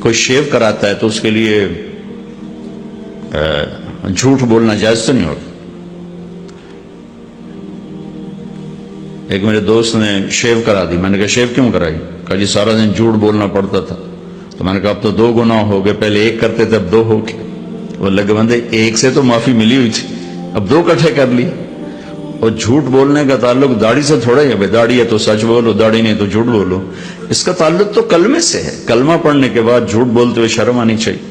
کوئی شیو کراتا ہے تو اس کے لیے جھوٹ بولنا جائز تو نہیں ہوتا. ایک میرے دوست نے شیو کرا دی. میں نے کہا شیو کیوں کرائی؟ کہا جی سارا دن جھوٹ بولنا پڑتا تھا. تو میں نے کہا اب تو 2 گناہ ہو گئے، پہلے 1 کرتے تھے اب 2 ہو گئے. وہ لگے بندے 1 سے تو معافی ملی ہوئی تھی، اب 2 اکٹھے کر لی. اور جھوٹ بولنے کا تعلق داڑھی سے تھوڑا ہے. داڑھی ہے تو سچ بولو، داڑھی نہیں تو جھوٹ بولو. اس کا تعلق تو کلمے سے ہے. کلمہ پڑھنے کے بعد جھوٹ بولتے ہوئے شرم آنی چاہیے.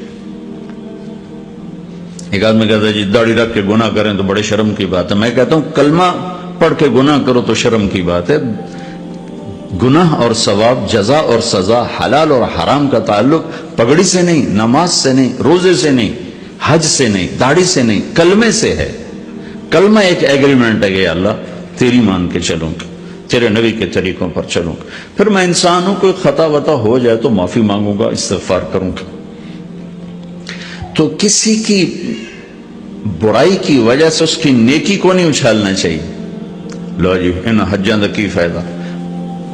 ایک آدمی کہتا ہے جی داڑھی رکھ کے گناہ کریں تو بڑے شرم کی بات ہے. میں کہتا ہوں کلمہ پڑھ کے گناہ کرو تو شرم کی بات ہے. گناہ اور ثواب، جزا اور سزا، حلال اور حرام کا تعلق پگڑی سے نہیں، نماز سے نہیں، روزے سے نہیں، حج سے نہیں، داڑھی سے نہیں، کلمے سے ہے. کلمہ ایک ایگریمنٹ ہے کہ اللہ تیری مان کے چلوں گا، تیرے نبی کے طریقوں پر چلوں گا. پھر میں انسان ہوں، کوئی خطا وطا ہو جائے تو معافی مانگوں گا، استغفار کروں گا. تو کسی کی برائی کی وجہ سے اس کی نیکی کو نہیں اچھالنا چاہیے. لو جی انہاں حجاں دا کی فائدہ،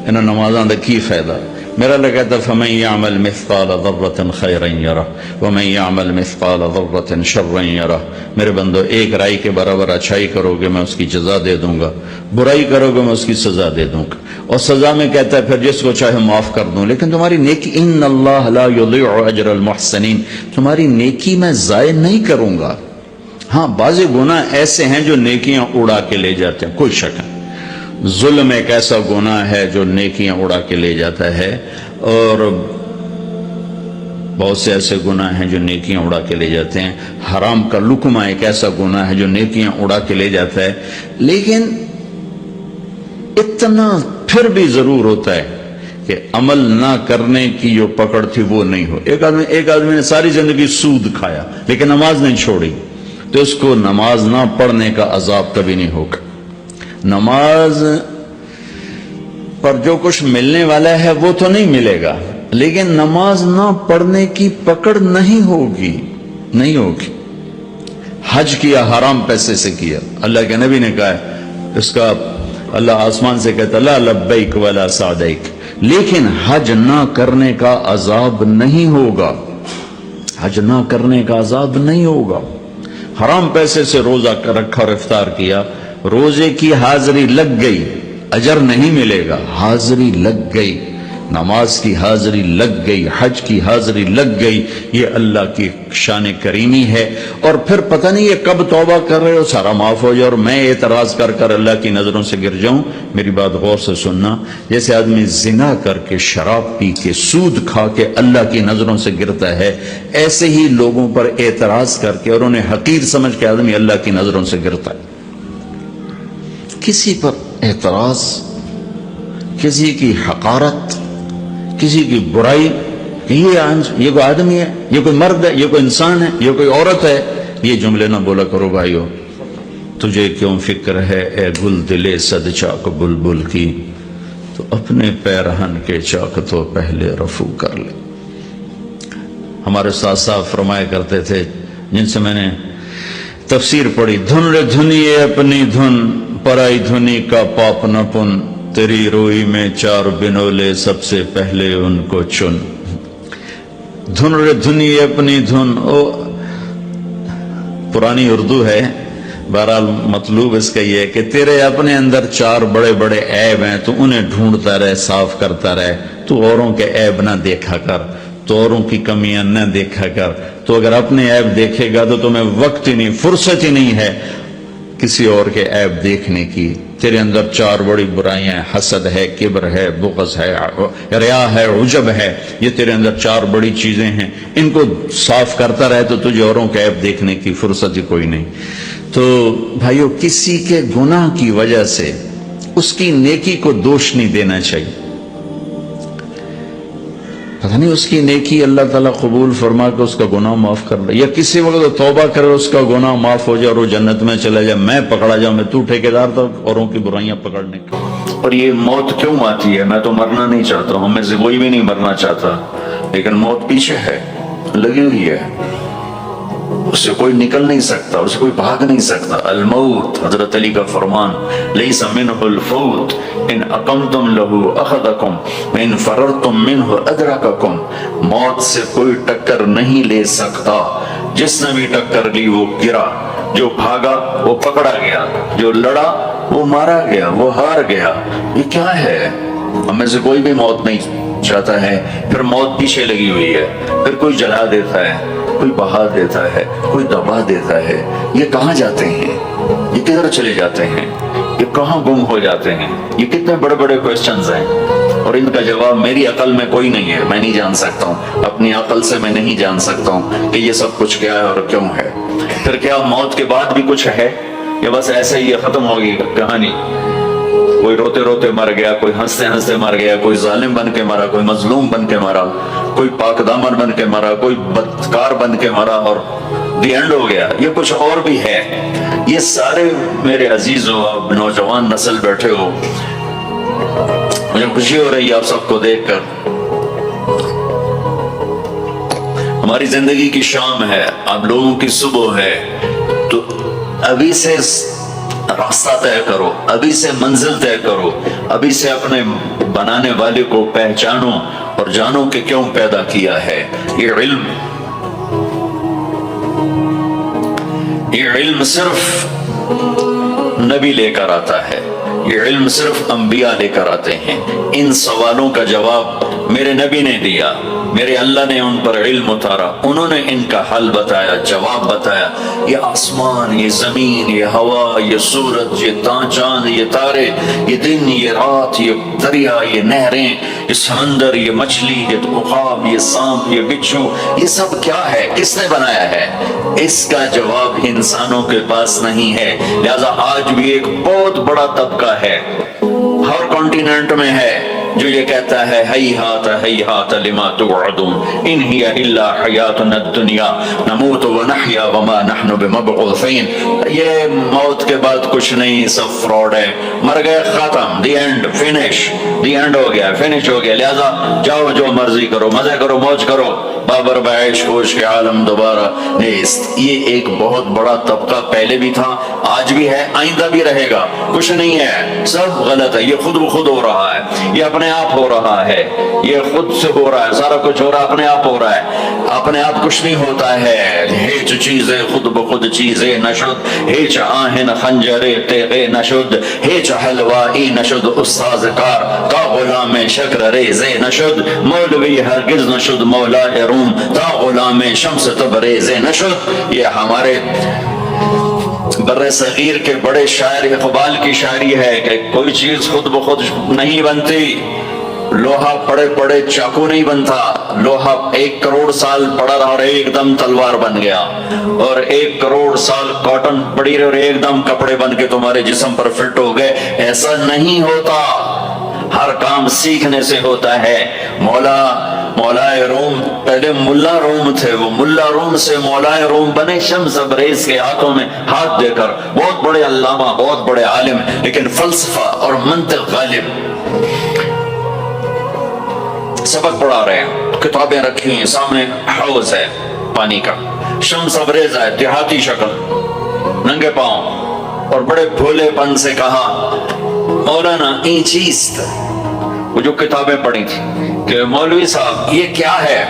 انہاں نمازاں دا کی فائدہ. میرا لگا تھا فَمَن يَعْمَلْ مِثْقَالَ ذَرَّةٍ خَيْرًا يَرَهُ وَمَن يَعْمَلْ مِثْقَالَ ذَرَّةٍ شَرًّا يَرَهُ. میرے بندو ایک رائی کے برابر اچھائی کرو گے میں اس کی جزا دے دوں گا، برائی کرو گے میں اس کی سزا دے دوں گا. اور سزا میں کہتا ہے پھر جس کو چاہے معاف کر دوں. لیکن تمہاری نیکی ان اللہ لا یضیع اجر المحسنین، تمہاری نیکی میں ضائع نہیں کروں گا. ہاں بعض گناہ ایسے ہیں جو نیکیاں اڑا کے لے جاتے ہیں، کوئی شک نہیں. ظلم ایک ایسا گناہ ہے جو نیکیاں اڑا کے لے جاتا ہے، اور بہت سے ایسے گناہ ہیں جو نیکیاں اڑا کے لے جاتے ہیں. حرام کا لقمہ ایک ایسا گناہ ہے جو نیکیاں اڑا کے لے جاتا ہے. لیکن اتنا پھر بھی ضرور ہوتا ہے کہ عمل نہ کرنے کی جو پکڑ تھی وہ نہیں ہو. ایک آدمی نے ساری زندگی سود کھایا لیکن نماز نہیں چھوڑی، تو اس کو نماز نہ پڑھنے کا عذاب کبھی نہیں ہوگا. نماز پر جو کچھ ملنے والا ہے وہ تو نہیں ملے گا، لیکن نماز نہ پڑھنے کی پکڑ نہیں ہوگی. حج کیا حرام پیسے سے کیا، اللہ کے نبی نے کہا ہے اس کا اللہ آسمان سے کہتا لا لبیک ولا سعدیک، لیکن حج نہ کرنے کا عذاب نہیں ہوگا. حج نہ کرنے کا عذاب نہیں ہوگا. حرام پیسے سے روزہ رکھا اور افطار کیا، روزے کی حاضری لگ گئی، اجر نہیں ملے گا. حاضری لگ گئی، نماز کی حاضری لگ گئی، حج کی حاضری لگ گئی. یہ اللہ کی شان کریمی ہے. اور پھر پتہ نہیں یہ کب توبہ کر رہے ہو سارا معاف ہو جائے اور میں اعتراض کر کر اللہ کی نظروں سے گر جاؤں. میری بات غور سے سننا. جیسے آدمی زنا کر کے، شراب پی کے، سود کھا کے اللہ کی نظروں سے گرتا ہے، ایسے ہی لوگوں پر اعتراض کر کے اور انہیں حقیر سمجھ کے آدمی اللہ کی نظروں سے گرتا ہے. کسی پر اعتراض، کسی کی حقارت، کسی کی برائی، یہ کوئی آدمی ہے، یہ کوئی مرد ہے، یہ کوئی انسان ہے، یہ کوئی عورت ہے، یہ جملے نہ بولا کرو بھائیو. تجھے کیوں فکر ہے اے گل دلے صد چاک بلبل کی، تو اپنے پیرہن کے چاک تو پہلے رفو کر لے. ہمارے استاد صاحب فرمایا کرتے تھے جن سے میں نے تفسیر پڑھی، دھن رے دھنیے اپنی دھن، پرائی دھنی کا پاپ نہ پن، تیری روئی میں 4 بنولے سب سے پہلے ان کو چن. دھن رے دھنی اپنی دھن، پرانی اردو ہے. بہرحال مطلوب اس کا یہ ہے کہ تیرے اپنے اندر 4 بڑے بڑے عیب ہیں، تو انہیں ڈھونڈتا رہے، صاف کرتا رہے. تو اوروں کے عیب نہ دیکھا کر، تو اوروں کی کمیاں نہ دیکھا کر. تو اگر اپنے عیب دیکھے گا تو تمہیں وقت ہی نہیں، فرصت ہی نہیں ہے کسی اور کے عیب دیکھنے کی. تیرے اندر 4 بڑی برائیاں ہیں، حسد ہے، کبر ہے، بغض ہے، ریا ہے، عجب ہے. یہ تیرے اندر 4 بڑی چیزیں ہیں. ان کو صاف کرتا رہے تو تجھے اوروں کے عیب دیکھنے کی فرصت ہی کوئی نہیں. تو بھائیو، کسی کے گناہ کی وجہ سے اس کی نیکی کو دوش نہیں دینا چاہیے. پتہ نہیں اس کی نیکی اللہ تعالیٰ قبول فرما کے اس کا گناہ معاف کر لے، یا کسی وقت توبہ کرے اس کا گناہ معاف ہو جائے اور وہ جنت میں چلا جائے. میں پکڑا جاؤں، میں تو ٹھیکیدار تھا اوروں کی برائیاں پکڑنے کا. اور یہ موت کیوں آتی ہے؟ میں تو مرنا نہیں چاہتا ہوں، میں سے کوئی بھی نہیں مرنا چاہتا، لیکن موت پیچھے ہے، لگی ہوئی ہے. اس سے کوئی نکل نہیں سکتا، اس سے کوئی بھاگ نہیں سکتا۔ الموت، حضرت علی کا فرمان، لیس منہ الفوت ان اقمتم لہ اخذکم وان فررتم منہ ادرککم۔ موت سے کوئی ٹکر نہیں لے سکتا، جس نے بھی ٹکر لی وہ گرا، جو بھاگا وہ پکڑا گیا، جو لڑا وہ مارا گیا، وہ ہار گیا۔ یہ کیا ہے؟ ہم میں سے کوئی بھی موت نہیں چاہتا ہے، پھر موت پیچھے لگی ہوئی ہے، پھر کوئی جلا دیتا ہے، کوئی بہا دیتا ہے، کوئی دبا دیتا ہے۔ یہ کہاں جاتے ہیں؟ یہ کدھر چلے جاتے ہیں؟ یہ کہاں گم ہو جاتے ہیں؟ یہ کتنے بڑے بڑے کوسچنز ہیں، اور ان کا جواب میری عقل میں کوئی نہیں ہے، میں نہیں جان سکتا ہوں، اپنی عقل سے میں نہیں جان سکتا ہوں کہ یہ سب کچھ کیا ہے اور کیوں ہے۔ پھر کیا موت کے بعد بھی کچھ ہے یا بس ایسے ہی ختم ہوگی کہانی؟ کوئی روتے روتے مر گیا، کوئی ہنستے ہنستے مر گیا، کوئی ظالم بن کے مرا، کوئی مظلوم بن کے مرا، کوئی پاک دامن بن کے مرا، کوئی بدکار بن کے مرا، اور دی اینڈ ہو گیا؟ یہ کچھ اور بھی ہے۔ یہ سارے میرے عزیزوں، اب نوجوان نسل بیٹھے ہو، مجھے خوشی ہو رہی ہے آپ سب کو دیکھ کر۔ ہماری زندگی کی شام ہے، آپ لوگوں کی صبح ہے، تو ابھی سے راستہ طے کرو، ابھی سے منزل طے کرو، ابھی سے اپنے بنانے والے کو پہچانو اور جانو کہ کیوں پیدا کیا ہے۔ یہ علم صرف نبی لے کر آتا ہے، یہ علم صرف انبیاء لے کر آتے ہیں۔ ان سوالوں کا جواب میرے نبی نے دیا، میرے اللہ نے ان پر علم اتارا، انہوں نے ان کا حل بتایا، جواب بتایا۔ یہ آسمان، یہ زمین، یہ ہوا، یہ سورج، یہ چاند، یہ تارے، یہ دن، یہ رات، یہ دریا، یہ نہریں، یہ سمندر، یہ مچھلی، یہ عقاب، یہ سانپ، یہ بچھو، یہ سب کیا ہے؟ کس نے بنایا ہے؟ اس کا جواب انسانوں کے پاس نہیں ہے۔ لہذا آج بھی ایک بہت بڑا طبقہ ہے، ہر کانٹیننٹ میں ہے، جو یہ کہتا ہے ہیہات ہیہات لما توعدون ان ہی الا حیاتنا الدنیا نموت ونحیا وما نحن بمبعوثین۔ یہ موت کے بعد کچھ نہیں، سب فراڈ ہے، مر گئے، ختم، the end, finish, the end ہو گیا، فنش ہو گیا۔ لہذا جاؤ جو مرضی کرو، مزے کرو، موج کرو، بابر بعیش کوش کے عالم دوبارہ نیست۔ یہ ایک بہت بڑا طبقہ پہلے بھی تھا، آج بھی ہے، آئندہ بھی رہے گا۔ کچھ نہیں ہے، سب غلط ہے، یہ خود بخود ہو رہا ہے، یہ اپنے آپ ہو رہا ہے، یہ خود سے ہو رہا ہے، سارا کچھ ہو رہا ہے، اپنے آپ ہو رہا ہے۔ اپنے آپ کچھ نہیں ہوتا ہے، ہیچ چیزیں خود بخود چیزیں نشد، ہیچ آہن خنجر تیغے نشد، ہیچ حلوائی نشد استاذ کار کا غلام شکر ریزے نشد، مولوی ہرگز نشد مولا روم تا غلام شمس تبریز نشد۔ یہ ہمارے بر صغیر کے بڑے شاعر اقبال کی شاعری ہے کہ کوئی چیز خود بخود نہیں بنتی، لوہا پڑے پڑے چاقو نہیں بنتا، لوہا 1 کروڑ سال پڑا رہا اور ایک دم تلوار بن گیا، اور 1 کروڑ سال کاٹن پڑی رہے اور ایک دم کپڑے بن کے تمہارے جسم پر فٹ ہو گئے۔ ایسا نہیں ہوتا، ہر کام سیکھنے سے ہوتا ہے۔ مولا روم پہلے ملا روم تھے، وہ ملا روم سے مولا روم بنے شمس تبریز کے ہاتھوں میں ہاتھ دے کر، بہت بڑے علامہ، بہت بڑے عالم، لیکن فلسفہ اور منطق غالب۔ سبق پڑھا رہے ہیں، کتابیں رکھی ہیں سامنے، حوض ہے پانی کا، شمس تبریز ہے، دیہاتی شکل، ننگے پاؤں، اور بڑے بھولے پن سے کہا مولانا این چیست، وہ جو کتابیں پڑھی تھی کہ مولوی صاحب یہ کیا ہے؟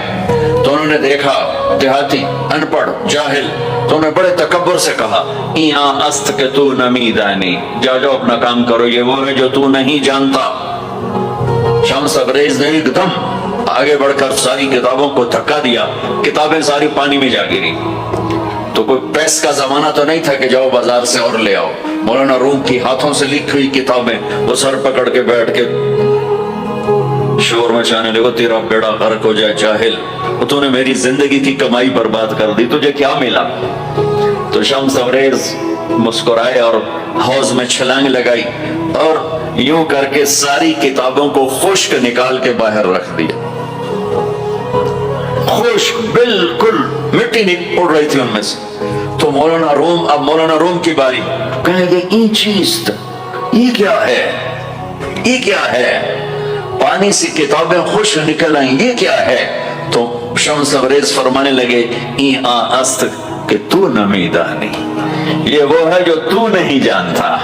تو انہوں نے دیکھا دیہاتی، ان پڑھ، جاہل، تو انہوں نے بڑے تکبر سے کہا ایہاں است کہ تو نمیدانی، جاؤ اپنا کام کرو، یہ وہ ہے جو تو نہیں جانتا۔ شمس تبریز نے ایک دم آگے بڑھ کر ساری کتابوں کو دھکا دیا، کتابیں ساری پانی میں جا گری۔ تو کوئی پریس کا زمانہ تو نہیں تھا کہ جاؤ بازار سے اور لے آؤ، مولانا روم کی ہاتھوں سے لکھی ہوئی کتابیں وہ سر پکڑ کے بیٹھ کے شور مچانے لگو، تیرا بیڑا غرق ہو جائے جاہل، تو نے میری زندگی کی کمائی برباد کر دی، تجھے کیا ملا؟ تو شمس تبریز مسکرائے اور حوض میں چھلانگ لگائی اور یوں کر کے ساری کتابوں کو خشک نکال کے باہر رکھ دیا، خشک، بالکل مٹی نہیں اڑ رہی تھی ان میں سے۔ تو مولانا روم، اب مولانا روم کی باری، کہنے گے این چیز، یہ کیا ہے، یہ کیا ہے؟ پانی سے کتابیں خشک نکل آئیں، یہ کیا ہے؟ تو شمس تبریز فرمانے لگے ای است کہ تو نمیدانی، یہ وہ ہے جو تو نہیں جانتا.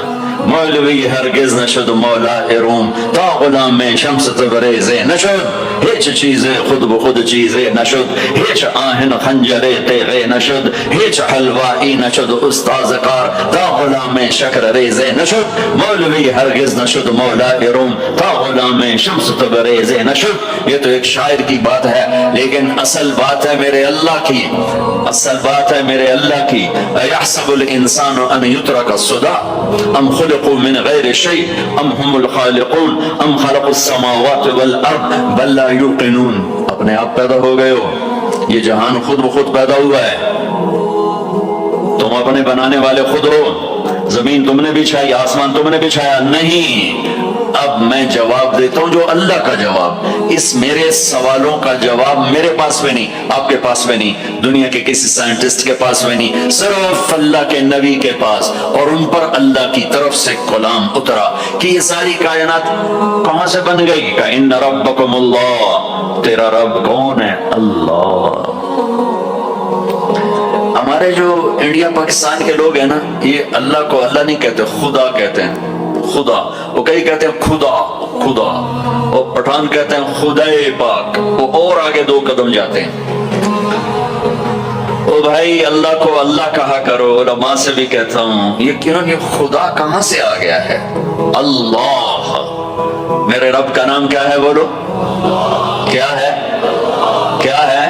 مولوی ہرگز نشد مولا روم تا غلام شمس تبریز نشد، ہیچ چیز خود بخود چیز نشد، ہیچ آہن خنجر تیغ نشد، ہیچ حلوائی نشد استاذ کار تا غلام شکر ریز نشد. مولوی ہرگز نشد مولا روم تا غلام شمس تبریز نشد. یہ تو ایک شاعر کی بات ہے، لیکن اصل بات ہے میرے اللہ کی، اصل بات ہے میرے اللہ کی. ایحسب الانسان ان یترک صدى ام خلقوا من غیر شیء ام هم الخالقون ام خلقوا السماوات والارض بل لا یوقنون. اپنے آپ پیدا ہو گئے ہو، یہ جہان خود بخود پیدا ہوا ہے، تم اپنے بنانے والے خود ہو. زمین تم نے بچھائی، آسمان تم نے بچھایا نہیں. اب میں جواب دیتا ہوں جو اللہ کا جواب. اس میرے سوالوں کا جواب میرے پاس بھی نہیں، آپ کے پاس بھی نہیں، دنیا کے کسی سائنٹسٹ کے پاس بھی نہیں، صرف اللہ کے نبی کے پاس. اور ان پر اللہ کی طرف سے کلام اترا کہ یہ ساری کائنات کہاں سے بن گئی. کہ ان ربکم اللہ، تیرا رب کون ہے؟ اللہ. ہمارے جو انڈیا پاکستان کے لوگ ہیں نا، یہ اللہ کو اللہ نہیں کہتے، خدا کہتے ہیں. خدا، وہ کئی کہتے ہیں خدا خدا، اور پٹھان کہتے ہیں خدائے پاک، وہ اور آگے 2 قدم جاتے ہیں. او بھائی اللہ کو اللہ کہا کرو. علماء سے بھی کہتا ہوں یہ کیوں یہ خدا کہاں سے آ گیا ہے؟ اللہ. میرے رب کا نام کیا ہے؟ بولو کیا ہے؟ کیا ہے؟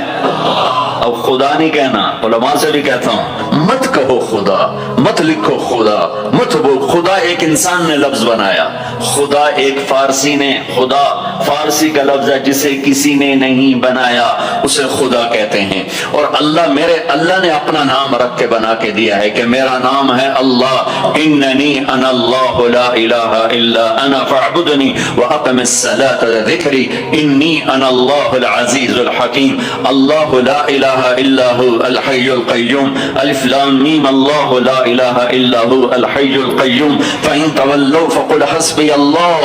اب خدا نہیں کہنا. علماء سے بھی کہتا ہوں مت کہو خدا، مت لکھو خدا، مت بول. خدا ایک انسان نے لفظ بنایا، خدا ایک فارسی نے، خدا فارسی کا لفظ ہے جسے کسی نے نہیں بنایا، اسے خدا کہتے ہیں. اور اللہ، میرے اللہ نے اپنا نام رکھ کے بنا کے دیا ہے کہ میرا نام ہے اللہ. اننی انا اللہ لا الہ الا انا فاعبدنی واقم الصلاۃ لذکری انی انا اللہ العزیز الحکیم. اللہ لا الہ الا هو الحی القیوم. الف لام میم اللہ لا الہ الا هو الحی القیوم. فإن تولوا فقل حسبی اللہ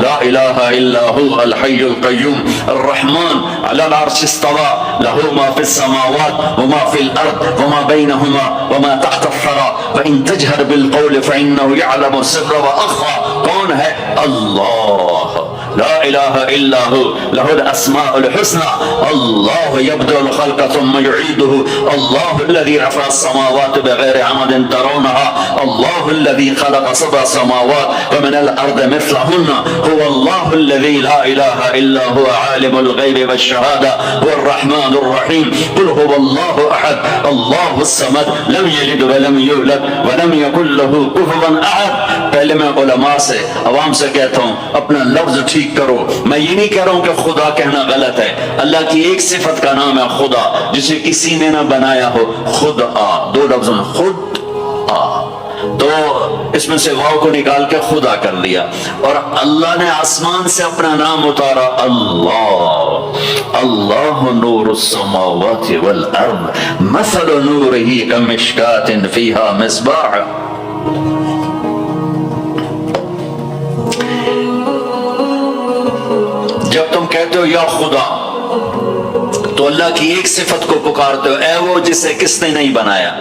لا الہ الا هو الحی القیوم. الرحمن على العرش استوى له ما في السماوات وما في الارض وما بينهما وما تحت الثرى وإن تجهر بالقول فإنه يعلم السر وأخفى. کون ہے؟ اللہ. لا الہ الا هو له الاسماء الحسنى. اللہ يبدأ الخلق ثم يعيده. اللہ الذي رفع السماوات بغير عمد ترونها. اللہ الذي خلق 7 سماوات ومن الارض مثلهن. هو الله الذي لا اله الا هو عالم الغيب والشهادة هو الرحمن الرحيم. قل هو الله احد الله الصمد لم يلد ولم يولد ولم يكن له كفوا احد. پہلے میں علماء سے، عوام سے کہتا ہوں اپنا لفظ ٹھیک کرو. میں یہ نہیں کہہ رہا ہوں کہ خدا کہنا غلط ہے. اللہ کی ایک صفت کا نام ہے خدا، جسے کسی نے نہ بنایا ہو. خود آ، 2 لفظوں میں خود آ، تو اس میں سے واو کو نکال کے خدا کر لیا. اور اللہ نے آسمان سے اپنا نام اتارا، اللہ. اللہ نور السماوات والارض مثل نورہ کمشکاۃ فیہا مصباح. جب تم کہتے ہو یا خدا تو اللہ کی ایک صفت کو پکارتے ہو، اے وہ جسے کس نے نہیں بنایا.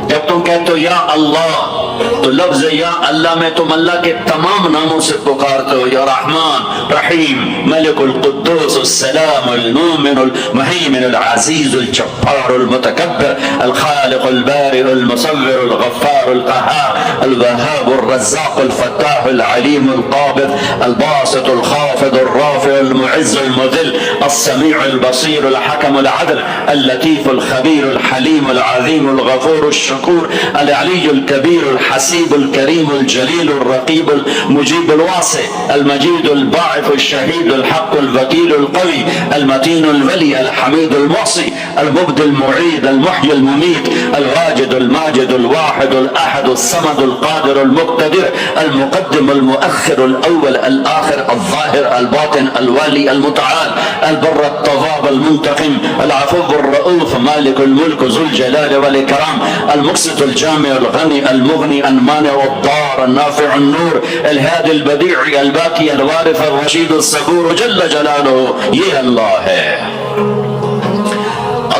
جب تم کہتے ہو یا اللہ تو لفظ یا اللہ میں تم اللہ کے تمام ناموں سے پکارتے ہو. یا رحمان، رحیم، ملک القدوس السلام المؤمن المهيمن العزيز الجبار المتكبر الخالق البارئ المصور الغفار القهار الوهاب الرزاق الفتاح العليم القابض الباسط الخافض الرافع المعز المذل السميع البصير الحكم العدل اللطيف الخبير الحليم العظيم الغفور الشكور العلي الكبير الحسيب الكريم الجليل الرقيب المجيب الواسع المجيد الباعث الشهيد الحق الوكيل القوي المتين الولي الحميد المحصي المبدي المعيد المحيي المميت الواجد الماجد الواحد الأحد الصمد القادر المقتدر المقدم المؤخر الأول الآخر الظاهر الباطن الوالي المتعال البر التواب المنتقم العفو الرؤوف مالك الملك ذو الجلال والإكرام المقسط الجامع الغني المغني المانع الضار النافع النور الهادي البديع الباقي الوارث الرشيد الصبور جل جلاله. یہ اللہ ہے.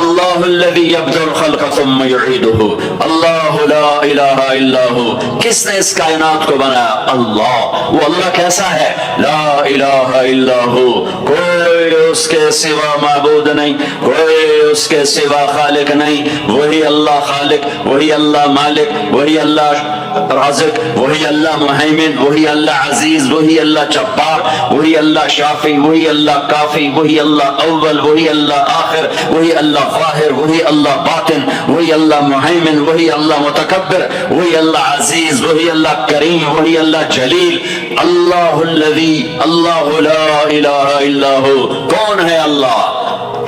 اللہ الذی یبدأ الخلق ثم یعیدہ، اللہ لا الہ الا ہو۔ کس نے اس کائنات کو بنایا؟ اللہ۔ وہ اللہ کیسا ہے؟ لا الہ الا ہو، کوئی اس کے سوا معبود نہیں، کوئی اس کے سوا خالق نہیں، وہی اللہ خالق، وہی اللہ مالک، وہی اللہ رازق، وہی اللہ مہیمن، وہی اللہ عزیز، وہی اللہ جبار، وہی اللہ شافی، وہی اللہ کافی، وہی اللہ اول، وہی اللہ آخر، وہی اللہ ظاہر، وہی اللہ باطن، وہی اللہ مہیمن، وہی اللہ متکبر، وہی اللہ عزیز، وہی اللہ کریم، وہی اللہ جلیل۔ اللہ الذی، اللہ لا الہ الا ہو۔ کون ہے اللہ؟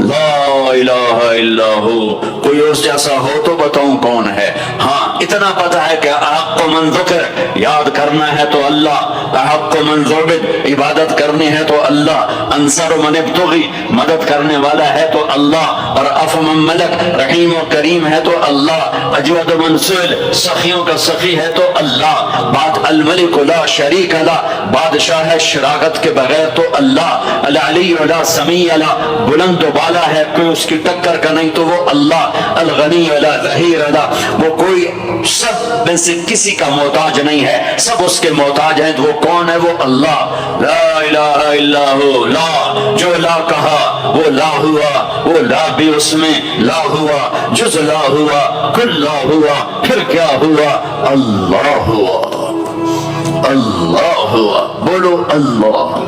لا الہ الا ہو۔ کوئی اس جیسا ہو تو بتاؤں کون ہے؟ ہاں اتنا پتا ہے کہ احق من ذکر، یاد کرنا ہے تو اللہ، احق من ذعبد، عبادت کرنی ہے تو اللہ، انصر من ابتغی، مدد کرنے والا ہے تو اللہ، اور اف من ملک، رحیم و کریم ہے تو اللہ، اجود من سئل، سخیوں کا سخی ہے تو اللہ، بات الملک لا شریک لا، بادشاہ ہے شراکت کے بغیر تو اللہ، العلی لا سمیع لا، بلند و بالا ہے کوئی اس کی ٹکر کا نہیں تو وہ اللہ، الغنی لا ظہیر لا، وہ کوئی سب میں سے کسی کا محتاج نہیں ہے، سب اس کے محتاج ہیں۔ وہ کون ہے؟ وہ اللہ۔ لا الہ الا ہو۔ لا، جو لا کہا وہ لا ہوا، وہ لا بھی اس میں لا ہوا، جز لا ہوا، کل لا ہوا، پھر کیا ہوا؟ اللہ ہوا، اللہ ہوا۔ بولو اللہ۔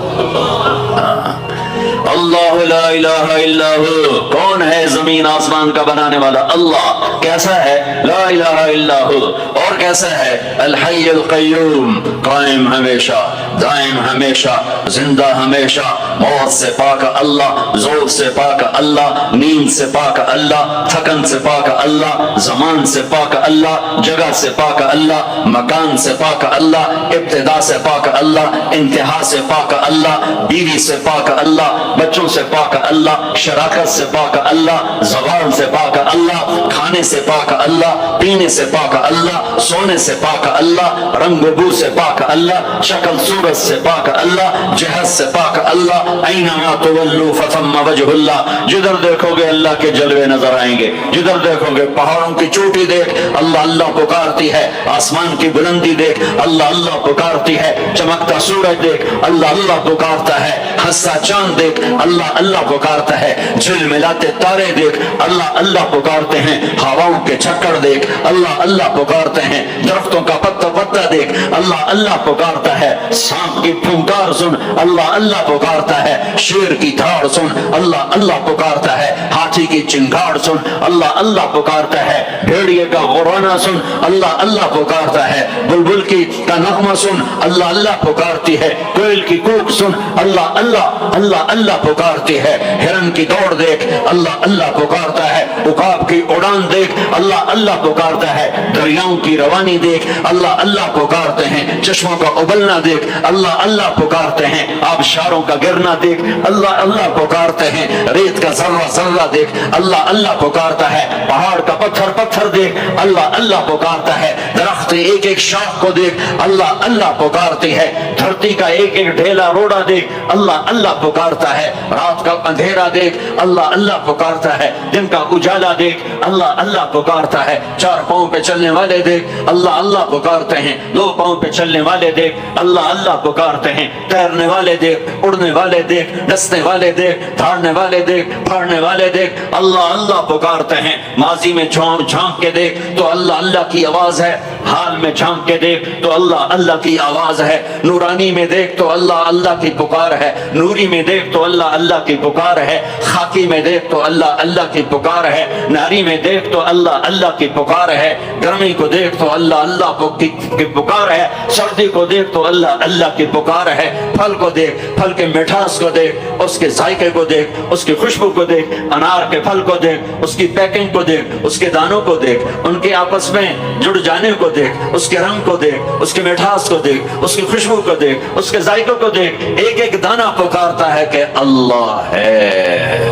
اللہ لا الہ الا ہو۔ کون ہے زمین آسمان کا بنانے والا؟ اللہ۔ کیسا ہے؟ لا الہ الا ہو۔ اور کیسا ہے؟ الحی القیوم، قائم ہمیشہ، دائم ہمیشہ، زندہ ہمیشہ، موت سے پاک اللہ، زور سے پاک اللہ، نیند سے پاک اللہ، تھکن سے پاک اللہ، زمان سے پاک اللہ، جگہ سے پاک اللہ، مکان سے پاک اللہ، ابتدا سے پاک اللہ، انتہا سے پاک اللہ، بیوی سے پاک اللہ، بچوں سے پاک اللہ، شراکت سے پاک اللہ، زبان سے پاک اللہ، کھانے سے پاک اللہ، پینے سے پاک اللہ، سونے سے پاک اللہ، رنگ و بو سے پاک اللہ، شکل صورت سے پاک اللہ، جہت سے پاک اللہ، اینما تولوا فثم وجہ اللہ۔ جدھر دیکھو گے اللہ کے جلوے نظر آئیں گے، جدھر دیکھو گے پہاڑوں کی چوٹی دیکھ اللہ اللہ پکارتی ہے، آسمان کی بلندی دیکھ اللہ اللہ پکارتی ہے، چمکتا سورج دیکھ اللہ اللہ پکارتا ہے، ہنستا چاند دیکھ اللہ اللہ پکارتا ہے، جھل ملاتے تارے دیکھ اللہ اللہ پکارتے ہیں، ہواؤں کے چھکڑ دیکھ اللہ اللہ پکارتے ہیں، درختوں کا پتا پتا دیکھ اللہ اللہ پکارتا ہے، سانپ کی پھنکار سن اللہ اللہ پکارتا ہے، شیر کی دھاڑ سن اللہ اللہ پکارتا ہے، ہاتھی کی چنگاڑ سن اللہ اللہ پکارتا ہے، بھیڑیے کا غرانا سن اللہ اللہ پکارتا ہے، بلبل کی کا نغمہ سن اللہ اللہ پکارتی ہے، کوئل کی کوک سن اللہ اللہ اللہ اللہ پکارتی ہے، ہرن کی دوڑ دیکھ اللہ اللہ پکارتا ہے، عقاب کی اڑان دیکھ اللہ اللہ پکارتا ہے، دریاؤں کی روانی دیکھ اللہ اللہ پکارتے ہیں، چشموں کا ابلنا دیکھ اللہ اللہ پکارتے ہیں، آبشاروں کا گرنا دیکھ اللہ اللہ پکارتے ہیں، ریت کا ذرہ ذرہ دیکھ اللہ اللہ پکارتا ہے، پہاڑ کا پتھر پتھر دیکھ اللہ اللہ پکارتا ہے، درخت ایک ایک شاخ کو دیکھ اللہ اللہ پکارتی ہے، دھرتی کا ایک ایک ڈھیلا روڑا دیکھ اللہ اللہ پکارتا ہے، رات کا اندھیرا دیکھ اللہ اللہ پکارتا ہے، دن کا اجالا دیکھ اللہ اللہ پکارتا ہے، چار پاؤں پہ چلنے والے دیکھ اللہ اللہ پکارتے ہیں، دو پاؤں پہ چلنے والے دیکھ اللہ اللہ پکارتے ہیں، تیرنے والے دیکھ، اڑنے والے دیکھ، ڈسنے والے دیکھ، دھاڑنے والے دیکھ، پھاڑنے والے دیکھ اللہ اللہ پکارتے ہیں، ماضی میں جھانک کے دیکھ تو اللہ اللہ کی آواز ہے، حال میں جھانک کے دیکھ تو اللہ اللہ کی آواز ہے، نورانی میں دیکھ تو اللہ اللہ کی پکار ہے، نوری میں دیکھ تو اللہ اللہ کی پکار ہے، خاکی میں دیکھ تو اللہ اللہ کی پکار ہے، ناری میں دیکھ تو اللہ اللہ کی پکار ہے، گرمی کو دیکھ تو اللہ اللہ کی پکار ہے، سردی کو دیکھ تو اللہ اللہ کی پکار ہے، پھل کو دیکھ، پھل کے مٹھاس کو دیکھ، اس کے ذائقے کو دیکھ، اس کی خوشبو کو دیکھ، انار کے پھل کو دیکھ، اس کی پیکنگ کو دیکھ، اس کے دانوں کو دیکھ، ان کے آپس میں جڑ جانے کو دیکھ، اس کے رنگ کو دیکھ، اس کے مٹھاس کو دیکھ، اس کی خوشبو کو دیکھ، اس کے ذائقے کو دیکھ، ایک ایک دانہ پکارتا ہے کہ اللہ ہے،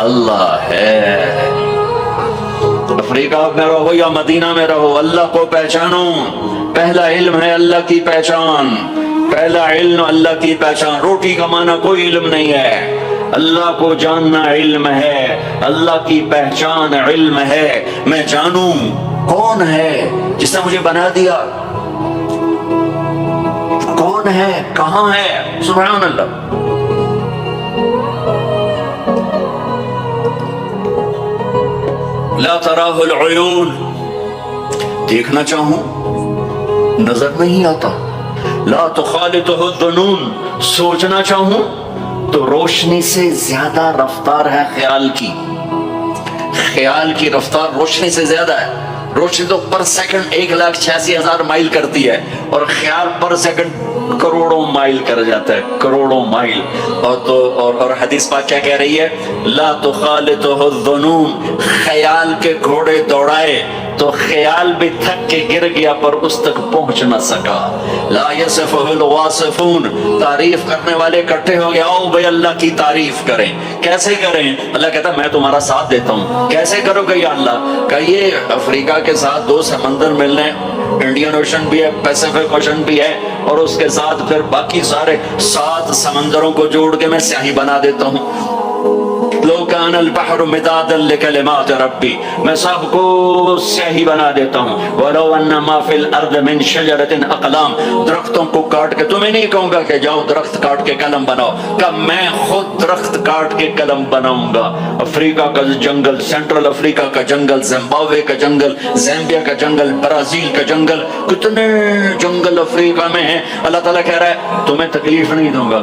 اللہ ہے۔ افریقہ میں رہو یا مدینہ میں رہو، اللہ کو پہچانو، پہلا علم ہے اللہ کی پہچان، پہلا علم اللہ کی پہچان، روٹی کمانا کوئی علم نہیں ہے، اللہ کو جاننا علم ہے، اللہ کی پہچان علم ہے، میں جانوں کون ہے جس نے مجھے بنا دیا، کون ہے، کہاں ہے، سبحان اللہ۔ لا تراہ العیون، دیکھنا چاہوں نظر نہیں آتا، لا تخالطہ الظنون، سوچنا چاہوں تو روشنی سے زیادہ رفتار ہے خیال کی، خیال کی رفتار روشنی سے زیادہ ہے۔ روشنی تو پر سیکنڈ 1,86,000 مائل کرتی ہے، اور خیال پر سیکنڈ کروڑوں مائل کر جاتا ہے، کروڑوں مائل۔ اور حدیث پاک کیا کہہ رہی ہے؟ لا تخالطہ الظنون، خیال کے گھوڑے دوڑائے تو خیال بھی تھک کے گر گیا پر اس تک پہنچ نہ سکا۔ لا یصفہ الواصفون، تعریف کرنے والے اکٹھے ہو گئے، آؤ بھائی اللہ کی تعریف کریں۔ کیسے کریں؟ اللہ کہتا میں تمہارا ساتھ دیتا ہوں۔ کیسے کرو گے یا اللہ؟ کہیے افریقہ کے ساتھ 2 سمندر ملنے، انڈین اوشن بھی ہے، پیسیفک اوشن بھی ہے، اور اس کے ساتھ پھر باقی سارے 7 سمندروں کو جوڑ کے میں سیاہی بنا دیتا ہوں۔ لو کان البحر مدادا لکلمات ربی، میں سب کو سیاہی بنا دیتا ہوں۔ ولو ان ما فی الارض من شجرۃ اقلام، درختوں کو کاٹ کے، تمہیں نہیں کہوں گا کہ جاؤ درخت کاٹ کے قلم بناؤ، کہ میں خود درخت کاٹ کے قلم بناؤں گا۔ افریقہ کا جنگل، سینٹرل افریقہ کا جنگل، زمبابوے کا جنگل، زامبیا کا جنگل، برازیل کا جنگل، کتنے جنگل افریقہ میں ہیں۔ اللہ تعالیٰ کہہ رہا ہے تمہیں تکلیف نہیں دوں گا،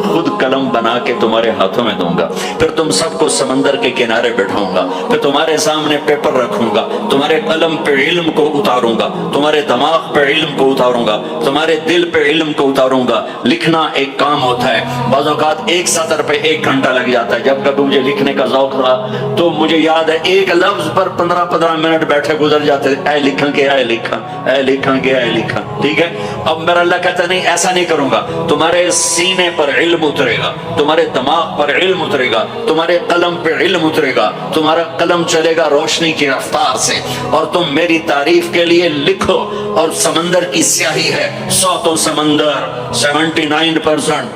خود قلم بنا کے تمہارے ہاتھوں میں دوں گا، پھر تم سب کو سمندر کے کنارے بٹھاؤں گا، پھر تمہارے سامنے پیپر رکھوں گا، تمہارے قلم پہ علم کو اتاروں گا، تمہارے دماغ پہ علم کو اتاروں گا، تمہارے دل پہ علم کو اتاروں گا۔ لکھنا ایک کام ہوتا ہے، بعض اوقات 1 سطر پہ 1 گھنٹہ لگ جاتا ہے۔ جب کبھی مجھے لکھنے کا ذوق تھا تو مجھے یاد ہے ایک لفظ پر 15 منٹ بیٹھے گزر جاتے تھے، اے لکھاں کے اے لکھاں، اے لکھاں کے اے لکھاں، ٹھیک ہے۔ اب میرا اللہ کہتا نہیں ایسا نہیں کروں گا، تمہارے سینے پر علم اترے گا، تمہارے دماغ پر علم اترے گا، تمہارے قلم پہ علم اترے گا، تمہارا قلم چلے گا روشنی کی رفتار سے، اور تم میری تعریف کے لیے لکھو۔ اور سمندر کی سیاہی ہے، 100 سمندر، 79%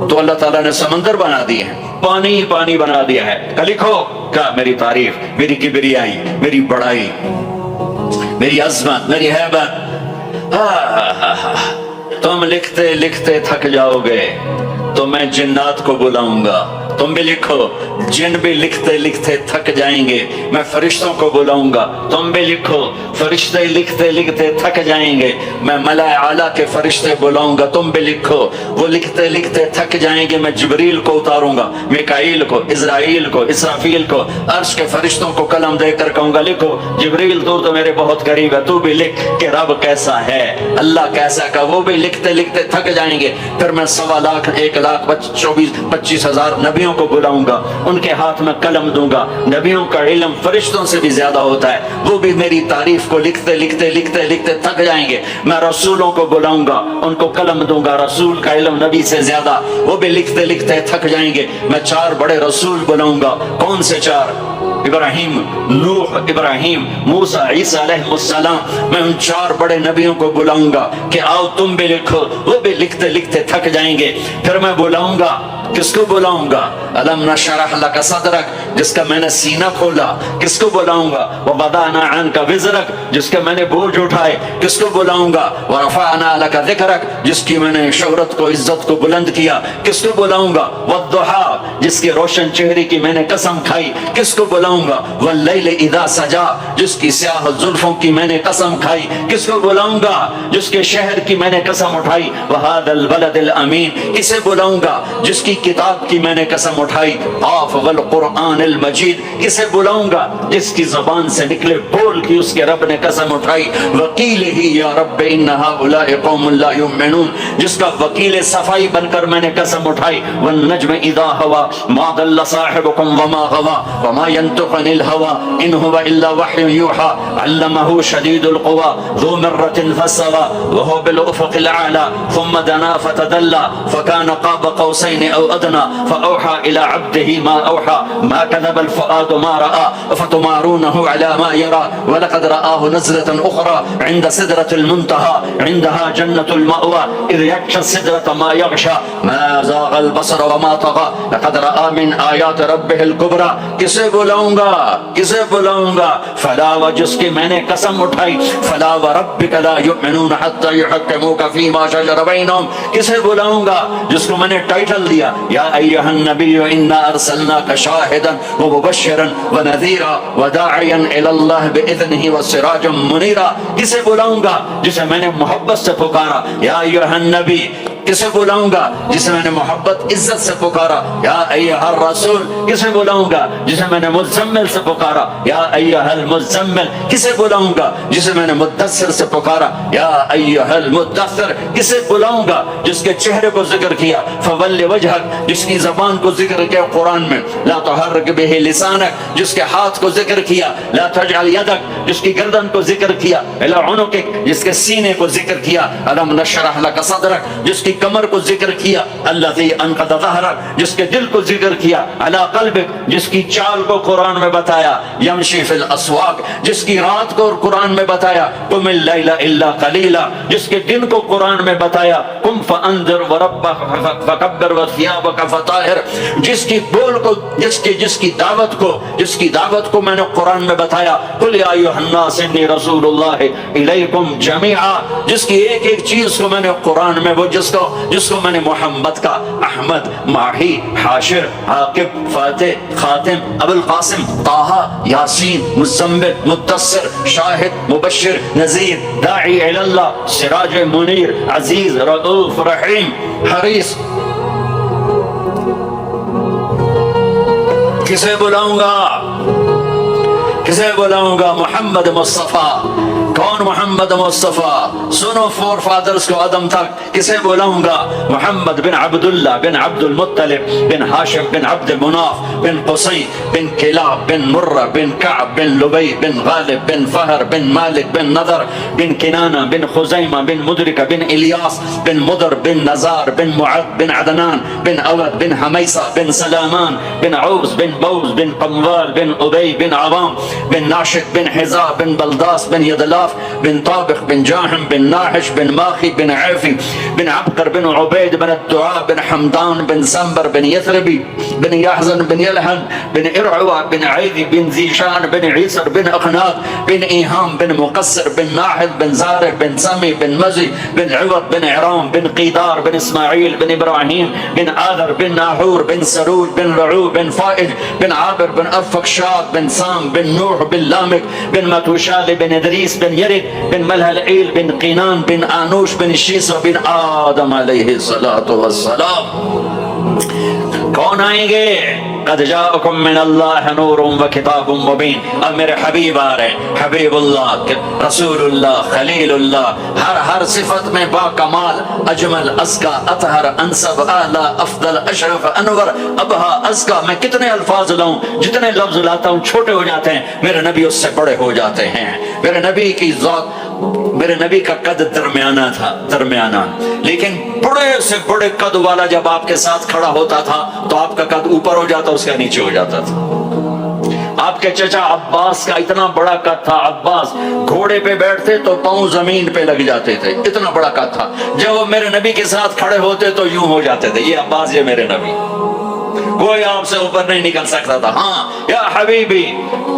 تو اللہ تعالیٰ نے سمندر بنا دیے ہیں، پانی ہی پانی بنا دیا ہے کہ لکھو کیا میری تعریف، میری کبریائی، میری بڑائی، میری عظمت، میری ہیبت۔ تم لکھتے لکھتے تھک جاؤ گے تو میں جنات کو بلاؤں گا، تم بھی لکھو، جن بھی لکھتے لکھتے تھک جائیں گے، میں فرشتوں کو بلاؤں گا، تم بھی لکھو، فرشتے لکھتے لکھتے تھک جائیں گے، میں ملائے اعلیٰ کے فرشتے بلاؤں گا، تم بھی لکھو، وہ لکھتے لکھتے تھک جائیں گے، میں جبریل کو اتاروں گا، میکائیل کو، اسرائیل کو، اسرافیل کو، عرش کے فرشتوں کو قلم دے کر کہوں گا لکھو، جبریل تو میرے بہت قریب ہے، تو بھی لکھ کہ رب کیسا ہے، اللہ کیسا کا، وہ بھی لکھتے لکھتے تھک جائیں گے۔ پھر میں 1.25 لاکھ 1,25,000 نبیوں کو بلاؤں گا، ان کے ہاتھ میں قلم دوں گا۔ نبیوں کا علم فرشتوں سے بھی زیادہ ہوتا ہے، وہ بھی میری تعریف کو لکھتے لکھتے لکھتے لکھتے تھک جائیں گے۔ میں رسولوں کو بلاؤں گا، ان کو قلم دوں گا، رسول کا علم نبی سے زیادہ، وہ بھی لکھتے لکھتے تھک جائیں گے۔ میں 4 بڑے رسول بلاؤں گا، کون سے 4؟ ابراہیم، نوح، ابراہیم، موسیٰ، عیسیٰ علیہ السلام۔ میں ان 4 بڑے نبیوں کو بلاؤں گا کہ آؤ تم بھی لکھو، وہ بھی لکھتے لکھتے تھک جائیں گے۔ پھر میں بلاؤں گا، کس کو بلاؤں گا؟ الم نشرح لک صدرک، جس کا میں نے سینہ کھولا، کس کو بلاؤں گا؟ ووضعنا عنک وزرک، جس کے میں نے بوجھ اٹھائے، کس کو بلاؤں گا؟ ورفعنا لک ذکرک، جس کی میں نے شہرت کو، عزت کو بلند کیا، کس کو بلاؤں گا؟ والضحی، جس کی روشن چہرے کی میں نے قسم کھائی، کس کو بلاؤں گا؟ واللیل اذا سجا، جس کی سیاہ زلفوں کی میں نے قسم کھائی، کس کو بلاؤں گا؟ جس کے شہر کی میں نے قسم اٹھائی۔ وہذا البلد الامین، کسے بلاؤں گا؟ جس کی کتاب کی میں نے قسم اٹھائی۔ قاف والقرآن المجید، کسے بلاؤں گا؟ جس کی زبان سے نکلے بول کی اس کے رب نے قسم اٹھائی۔ وکیل ہی یا رب ان ہؤلاء قوم لا یؤمنون، جس کا وکیل صفائی بن کر میں نے قسم اٹھائی۔ والنجم اذا ہوا ما ضل صاحبكم وما غوا وما ينطق عن الهوى ان هو الا وحي يوحى علمه شديد القوى ذو مرة فاستوى وهو بالافق الاعلى ثم دنا فتدلى فكان قاب قوسين او ادنى فاوحى اوحى الى عبده ما اوحى ما كذب الفؤاد ما راى افتمارونه على ما يرى ولقد رآه نزلة اخرى عند سدرة المنتهى عندها جنة المأوى اذ يغشى السدرة ما يغشى ما زاغ البصر وما طغى لقد رآ من آیات ربه الكبرى. کسے بلاؤں گا فلا و جس کی میں نے قسم اٹھائی فلا وربک لا یؤمنون حتی یحکموک فیما شجر بینہم. کسے بلاؤں گا جس کو میں نے ٹائٹل دیا یا ایھا النبی انا ارسلناک شاہدا ومبشرا ونذیرا وداعیا الی اللہ باذنہ وسراجا منیرا. کسے بلاؤں گا جسے میں نے محبت سے پکارا یا ایھا النبی. کسے بلاؤں گا جسے میں نے محبت عزت سے پکارا یا ایھا الرسول. کسے بلاؤں گا جسے میں نے مزمل سے پکارا یا ایھا المزمل. کسے بلاؤں گا جسے میں نے مدثر سے پکارا یا ایھا المدثر. کسے بلاؤں گا جس کے چہرے کو ذکر کیا فول وجہک, جس کی زبان کو ذکر کیا قرآن میں لا تحرک بہ لسانک, جس کے ہاتھ کو ذکر کیا لا تجعل یدک, جس کی گردن کو ذکر کیا الی عنقک, جس کے سینے کو ذکر کیا الم نشرح لک صدرک, جس کی کمر کو ذکر کیا الذی انقض ظہرک, جس کے دل کو ذکر کیا علی قلبک, جس کی چال کو قرآن میں بتایا یمشی فی الاسواق, جس کی رات کو قرآن میں بتایا قم اللیل الا قلیلا, جس کے دن کو قرآن میں بتایا قم فانذر وربک فکبر وثیابک فطہر, جس کی بول کو جس کی دعوت کو میں نے قرآن میں بتایا قل یا ایھا الناس انی رسول اللہ الیکم جمیعا, جس کی ایک ایک چیز کو میں نے قرآن میں وہ جس کو میں نے محمد کا احمد ماہی حاشر عاقب فاتح خاتم ابوالقاسم طٰہٰ یاسین مزمل مدثر شاہد مبشر نذیر داعی الی اللہ سراج منیر عزیز رؤوف رحیم حریص. کسے بلاؤں گا محمد مصطفیٰ. کون محمد مصطفیٰ؟ سنو فور فادرز کو آدم تک. کسے بلاؤں گا محمد بن عبداللہ بن عبد المطلب بن ہاشم بن عبد مناف بن قصی بن کلاب بن مرہ بن کعب بن لبی بن غالب بن فہر بن مالک بن نضر بن کنانہ بن خزیمہ بن مدرکہ بن الیاس بن مدر بن نزار بن معد بن عدنان بن اود بن حمیسہ بن سلامان بن عوز بن بوز بن قموال بن ابی بن عوام بن ناشد بن حزا بن بلداس بن یدلاف بن طابق بن جاحم بن ناحش بن ماخی بن عافی بن عبقر بن عبید بن الدعاء بن حمدان بن سنبر بن یثربی بن یحزن بن یلحن بن ارعوہ بن عیدی بن زیشان بن عیسر بن اخناق بن ایہام بن مقصر بن ناحد بن زارع بن سمی بن مزی بن عوض بن عرام بن قیدار بن اسماعیل بن ابراہیم بن آذر بن ناحور بن سروج بن رعو بن فائج بن عابر بن افقشاد بن سام بن نوح بن لامک بن متوشال بن ادریس بن یرد بن ملہلعیل بن قینان بن آنوش بن شیسر بن آدم علیہ السلام. کون آئیں گے؟ قد جاءکم من اللہ نور و کتاب مبین. اب میرے حبیب آ رہے ہیں, حبیب اللہ رسول اللہ خلیل اللہ, ہر صفت میں با کمال, اجمل ازکا اطہر انسب اعلی افضل اشرف انور ابہا ازکا. میں کتنے الفاظ لاؤں, جتنے لفظ لاتا ہوں چھوٹے ہو جاتے ہیں, میرے نبی اس سے بڑے ہو جاتے ہیں. میرے نبی کی ذات, میرے نبی کا قد درمیانہ, لیکن بڑے سے بڑے قد والا جب آپ کے ساتھ کھڑا ہوتا تھا تو آپ کا قد اوپر ہو جاتا, اس کا نیچے ہو جاتا تھا. آپ کے چچا عباس کا اتنا بڑا قد تھا, عباس گھوڑے پہ بیٹھتے تو پاؤں زمین پہ لگ جاتے تھے, اتنا بڑا قد تھا. جب وہ میرے نبی کے ساتھ کھڑے ہوتے تو یوں ہو جاتے تھے, یہ عباس یہ میرے نبی, کوئی آپ سے اوپر نہیں نکل سکتا تھا. ہاں یا حبیبی,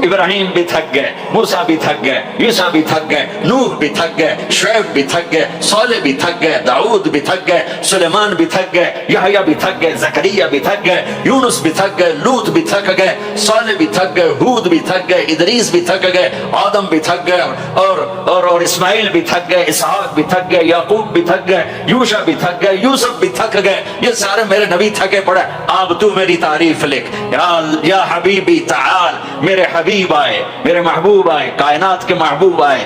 ابراہیم بھی تھک گئے, موسیٰ بھی تھک گئے, عیسیٰ بھی تھک گئے, نوح بھی تھک گئے, شعیب بھی تھک گئے, صالح بھی تھک گئے, داؤد بھی تھک گئے, سلیمان بھی تھک گئے, یحییٰ بھی تھک گئے, زکریا بھی تھک گئے, یونس بھی تھک گئے, لوط بھی تھک گئے, صالح بھی تھک گئے, ہود بھی تھک گئے, ادریس بھی تھک گئے, آدم بھی تھک گئے, اور اسماعیل بھی تھک گئے, اسحاق بھی تھک گئے, یعقوب بھی تھک گئے, یوشع بھی تھک گئے, یوسف بھی تھک گئے. یہ سارے میرے نبی تھکے پڑے. اب تو میری تعریف لکھ, یا حبیبی تعال. میرے حبیب آئے, میرے محبوب آئے, کائنات کے محبوب آئے,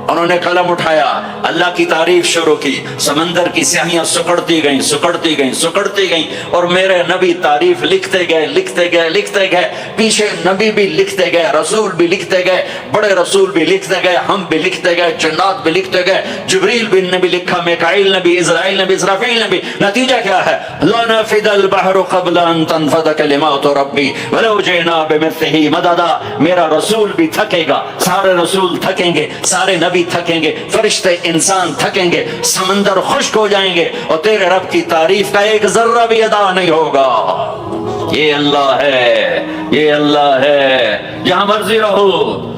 انہوں نے قلم اٹھایا, اللہ کی تعریف شروع کی, سمندر کی سیاہیاں سکڑتی گئیں سکڑتی گئیں سکڑتی گئیں, اور میرے نبی تعریف لکھتے گئے لکھتے گئے لکھتے گئے, پیچھے نبی بھی لکھتے گئے, رسول بھی لکھتے گئے, بڑے رسول بھی لکھتے گئے, ہم بھی لکھتے گئے, جنات بھی لکھتے گئے, جبریل بھی نے بھی لکھا, میکائیل نے بھی, اسرائیل نے بھی, اسرافیل نے بھی. نتیجہ کیا ہے؟ لا نفد البحر قبل ان تنفد کلمات ربی ولو جئنا بمثلہ مددا. میرا رسول بھی تھکے گا, سارے رسول تھکیں گے, سارے نبی تھکیں گے, فرشتے انسان تھکیں گے, سمندر خشک ہو جائیں گے, اور تیرے رب کی تعریف کا ایک ذرہ بھی ادا نہیں ہوگا. یہ اللہ ہے, یہ اللہ ہے. جہاں مرضی رہو,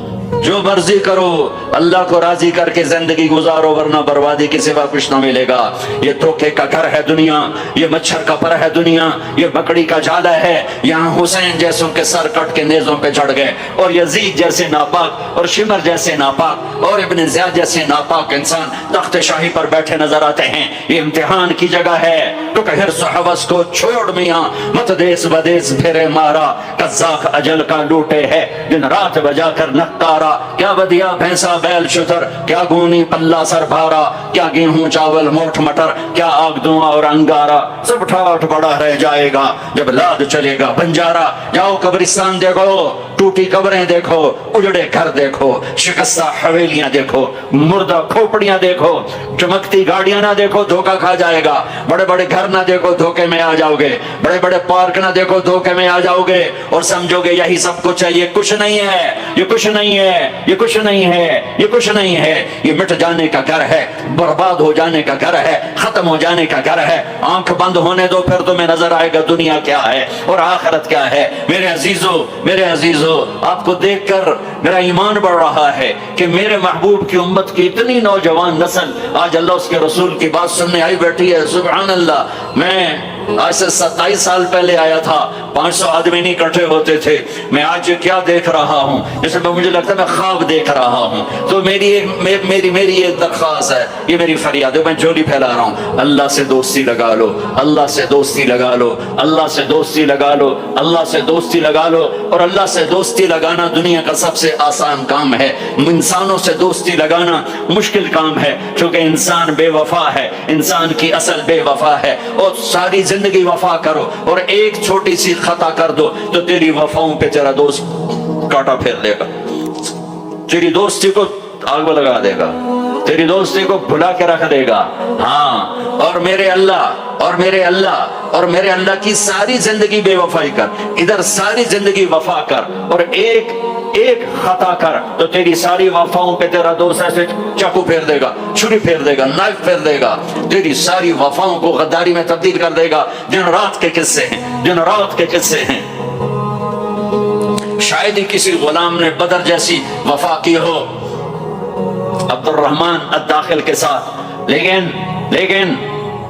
جو مرضی کرو, اللہ کو راضی کر کے زندگی گزارو, ورنہ بربادی کے سوا کچھ نہ ملے گا. یہ دھوکے کا گھر ہے دنیا, یہ مچھر کا پر ہے دنیا, یہ بکڑی کا جالا ہے. یہاں حسین جیسوں کے سر کٹ کے نیزوں پہ چڑھ گئے, اور یزید جیسے ناپاک, اور شمر جیسے ناپاک, اور ابن زیاد جیسے ناپاک انسان تخت شاہی پر بیٹھے نظر آتے ہیں. یہ امتحان کی جگہ ہے. تو کہ حرص و حوث کو چھوڑ میاں, مت دیس بدیس پھرے مارا, قزاق اجل کا لوٹے ہے دن رات بجا کر نقارا. کیا بدیا بھینسا بیل شتر, کیا گونی پلہ سر بھارا, کیا گیہوں چاول موٹھ مٹر, کیا آگ دھواں اور انگارا. سب ٹھاٹ بڑا رہ جائے گا جب لاد چلے گا بنجارا. جاؤ قبرستان دیکھو, ٹوٹی قبریں دیکھو, اجڑے گھر دیکھو, شکستہ حویلیاں دیکھو, مردہ کھوپڑیاں دیکھو, چمکتی گاڑیاں نہ دیکھو, دھوکا کھا جائے گا. بڑے بڑے گھر نہ دیکھو, دھوکے میں آ جاؤ گے. بڑے بڑے پارک نہ دیکھو, دھوکے میں آ جاؤ گے, اور سمجھو گے یہی سب کچھ ہے. یہ کچھ نہیں ہے, یہ کچھ نہیں ہے, یہ کچھ نہیں ہے, یہ کچھ نہیں ہے. یہ مٹ جانے کا گھر ہے, برباد ہو جانے کا گھر ہے, ختم ہو جانے کا گھر ہے. آنکھ بند ہونے دو, پھر تمہیں نظر آئے گا دنیا کیا ہے اور آخرت کیا ہے. میرے عزیزو, میرے عزیزو, آپ کو دیکھ کر میرا ایمان بڑھ رہا ہے کہ میرے محبوب کی امت کی اتنی نوجوان نسل آج اللہ اس کے رسول کی بات سننے آئی بیٹھی ہے. سبحان اللہ. میں آج سے 27 سال پہلے آیا تھا, 500 آدمی نہیں اکٹھے ہوتے تھے. میں آج کیا دیکھ رہا ہوں, جیسے مجھے لگتا ہے میں خواب دیکھ رہا ہوں. تو میری یہ درخواست ہے, یہ میری فریاد ہے, میں جھولی پھیلا رہا ہوں. اللہ سے دوستی لگا لو, اللہ سے دوستی لگا لو, اللہ سے دوستی لگا لو, اللہ سے دوستی لگا لو. اور اللہ سے دوستی لگانا دنیا کا سب سے آسان کام ہے. انسانوں سے دوستی لگانا مشکل کام ہے, کیونکہ انسان بے وفا ہے, انسان کی اصل بے وفا ہے. اور ساری زندگی وفا کرو, اور ایک چھوٹی سی خطا کر دو تو تیری وفاؤں پہ تیرا دوست کاٹا پھیر دے گا, تیری دوستی کو آگ میں لگا دے گا, تیری دوستی کو بھلا کے رکھ دے گا. ہاں, اور میرے اللہ اور میرے اللہ اور میرے اللہ کی ساری زندگی بے وفائی کر, ادھر ساری زندگی وفا کر, اور ایک خطا کر تو تیری ساری وفاؤں پہ تیرا دوست ایسے چاقو پھیر دے گا, چھری پھیر دے گا, نائف پھیر دے گا, تیری ساری وفاؤں کو غداری میں تبدیل کر دے گا. دن رات کے قصے ہیں, دن رات کے قصے ہیں. شاید ہی کسی غلام نے بدر جیسی وفا کی ہو عبد الرحمن الداخل کے ساتھ, لیکن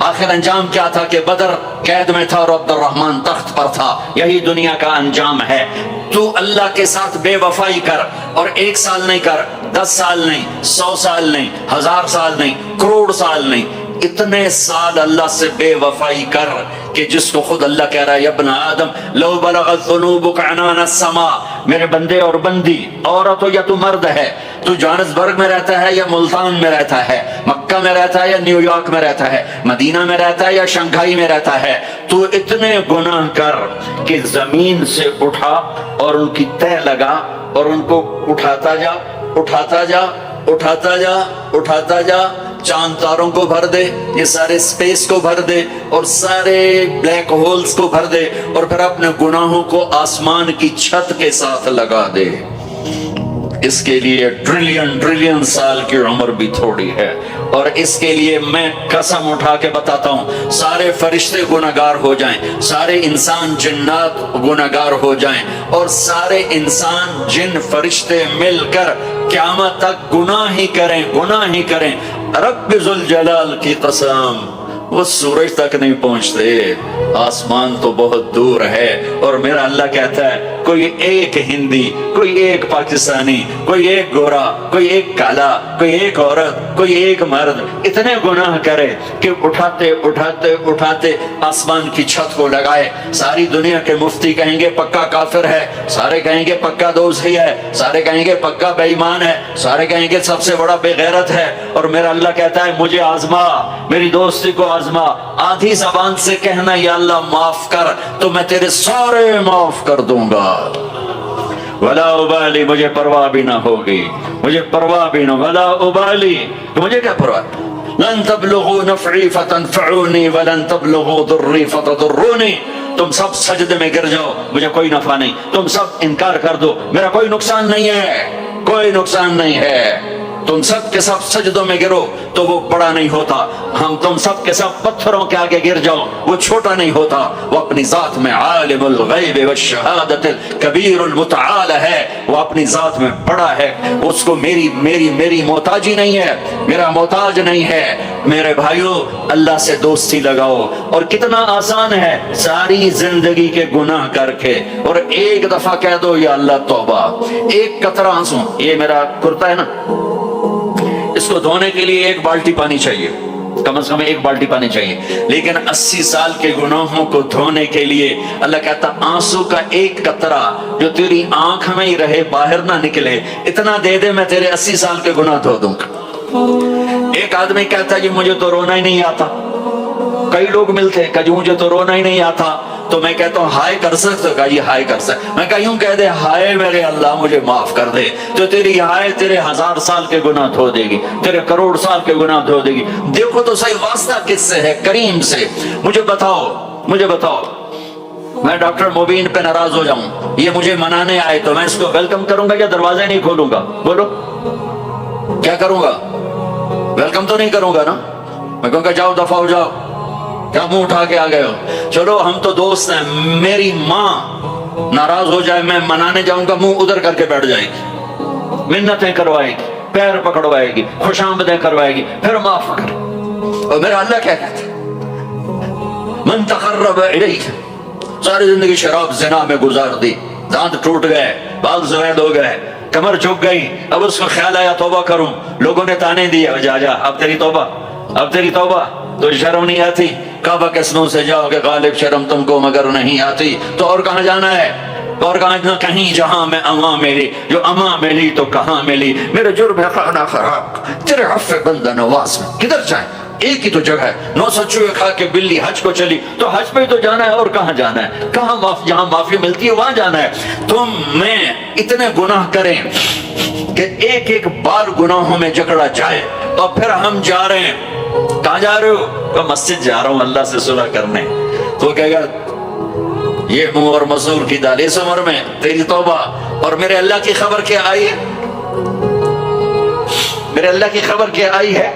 آخر انجام کیا تھا کہ بدر قید میں تھا اور عبد الرحمن تخت پر تھا. یہی دنیا کا انجام ہے. تو اللہ کے ساتھ بے وفائی کر, اور 1 سال نہیں کر, 10 سال نہیں, 100 سال نہیں, 1000 سال نہیں, کروڑ سال نہیں, اتنے سال اللہ سے بے وفائی کر کہ جس کو خود اللہ کہہ رہا ہے, یا ابن آدم لو بلغت ذنوبک عنان السماء. میرے بندے اور بندی, عورت ہو یا تو مرد ہے, تو جوہانسبرگ میں رہتا ہے یا ملتان میں رہتا ہے, مکہ میں رہتا ہے یا نیو یارک میں رہتا ہے, مدینہ میں رہتا ہے یا شنگھائی میں رہتا ہے, تو اتنے گناہ کر کہ زمین سے اٹھا اور ان کی تہ لگا, اور ان کو اٹھاتا جا, اٹھاتا جا, اٹھاتا جا, اٹھاتا جا, چاند تاروں کو بھر دے, یہ سارے سپیس کو بھر دے, اور سارے بلیک ہولز کو بھر دے, اور پھر اپنے گناہوں کو آسمان کی چھت کے ساتھ لگا دے. اس کے لیے ٹریلین سال کی عمر بھی تھوڑی ہے. اور اس کے لیے میں قسم اٹھا کے بتاتا ہوں, سارے فرشتے گناہگار ہو جائیں, سارے انسان جنات گناہگار ہو جائیں, اور سارے انسان جن فرشتے مل کر قیامت تک گناہ ہی کریں, رب ذوالجلال کی قسم وہ سورج تک نہیں پہنچتے, آسمان تو بہت دور ہے. اور میرا اللہ کہتا ہے کوئی ایک ہندی، کوئی ایک پاکستانی، کوئی ایک گورا، کوئی ایک کالا، کوئی ایک عورت، کوئی ایک مرد اتنے گناہ کرے کہ اٹھاتے اٹھاتے اٹھاتے آسمان کی چھت کو لگائے، ساری دنیا کے مفتی کہیں گے پکا کافر ہے، سارے کہیں گے پکا دوزخی ہے، سارے کہیں گے پکا بے ایمان ہے، سارے کہیں گے سب سے بڑا بے غیرت ہے، اور میرا اللہ کہتا ہے مجھے آزما، میری دوستی کو آزما، آدھی زبان سے کہنا یا اللہ معاف کر تو میں تیرے سارے معاف کر دوں گا، ولا ابالی، مجھے پرواہ بھی نہ ہوگی، مجھے پرواہ بھی نہ، ولا ابالی، تو مجھے کیا پرواہ، لن تبلغوا نفعی فتنفعونی ولن تبلغوا ضری فتضرونی، تم سب سجدے میں گر جاؤ مجھے کوئی نفع نہیں، تم سب انکار کر دو میرا کوئی نقصان نہیں ہے، کوئی نقصان نہیں ہے، تم سب کے سب سجدوں میں گرو تو وہ بڑا نہیں ہوتا، ہم تم سب کے سب پتھروں کے آگے گر جاؤ وہ چھوٹا نہیں ہوتا، وہ اپنی ذات میں عالم الغیب والشہادت الکبیر المتعال ہے، وہ اپنی ذات میں بڑا ہے، اس کو میری محتاجی نہیں ہے، میرا محتاج نہیں ہے۔ میرے بھائیو اللہ سے دوستی لگاؤ، اور کتنا آسان ہے، ساری زندگی کے گناہ کر کے اور ایک دفعہ کہہ دو یا اللہ توبہ، ایک قطرہ آنسو، یہ میرا کرتا ہے نا، اس کو دھونے کے لیے ایک بالٹی پانی چاہیے، کم از کم ایک بالٹی پانی چاہیے، لیکن 80 سال کے گناہوں کو دھونے کے لیے اللہ کہتا آنسو کا ایک قطرہ جو تیری آنکھ میں ہی رہے باہر نہ نکلے، اتنا دے دے میں تیرے 80 سال کے گناہ دھو دوں گا۔ ایک آدمی کہتا ہے جی مجھے تو رونا ہی نہیں آتا، کئی لوگ ملتے ہیں کہ جی مجھے تو رونا ہی نہیں آتا، تو میں کہتا ہوں ہائے کر سکتے ہو؟ کہا جی ہائے کر سکتے، میں کہا یوں کہہ دے ہائے میرے اللہ مجھے معاف کر دے، تو تیری ہائے تیرے 1000 سال کے گناہ دھو دے گی، تیرے کروڑ سال کے گناہ دھو دے گی۔ دیکھو تو صحیح واسطہ کس سے ہے؟ کریم سے۔ مجھے بتاؤ میں ڈاکٹر مبین پہ ناراض ہو جاؤں، یہ مجھے منانے آئے تو میں اس کو ویلکم کروں گا یا دروازے نہیں کھولوں گا؟ بولو کیا کروں گا؟ ویلکم تو نہیں کروں گا نا، میں کہوں گا جاؤ دفعہ ہو جاؤ، کیا منہ اٹھا کے آ گئے ہو؟ چلو ہم تو دوست ہیں، میری ماں ناراض ہو جائے میں منانے جاؤں گا، منہ ادھر کر کے بیٹھ جائے گی، منتیں کروائے گی، پیر پکڑوائے گی، خوش آمدیں کروائے گی، پھر معاف کر۔ اور میرا اللہ کیا کہتا ہے؟ من تقرب الیہ، ساری زندگی شراب زنا میں گزار دی، دانت ٹوٹ گئے، بال زوید ہو گئے، کمر جھک گئی، اب اس کو خیال آیا توبہ کروں، لوگوں نے تانے دیے جا اب تیری توبہ، تو شرم نہیں آتی؟ کعبہ کے سنوں سے جاؤ کہ غالب شرم تم کو مگر نہیں آتی، تو اور کہاں جانا ہے؟ اور کہاں؟ کہیں جہاں میں اماں ملی، جو اماں ملی تو کہاں ملی، میرے جرم ہے خانہ خراب، تیرے عفو بندہ نواز میں کدھر جائیں؟ ایک ہی تو جگہ ہے، 900 چوہے کھا کے بلی حج کو چلی، تو حج پہ تو جانا ہے، اور کہاں جانا ہے؟ کہاں جہاں معافی ملتی ہے وہاں جانا ہے۔ تم میں اتنے گناہ کریں کہ ایک ایک بار گناہوں میں جکڑا جائے، اور پھر ہم جا رہے ہیں، کہاں جا رہے ہو؟ تو مسجد جا رہا ہوں اللہ سے صلح کرنے، تو کہے گا یہ منہ اور مسور کی دال، اس عمر میں تیری توبہ۔ اور میرے اللہ کی خبر کیا آئی ہے؟ میرے اللہ کی خبر کیا آئی ہے؟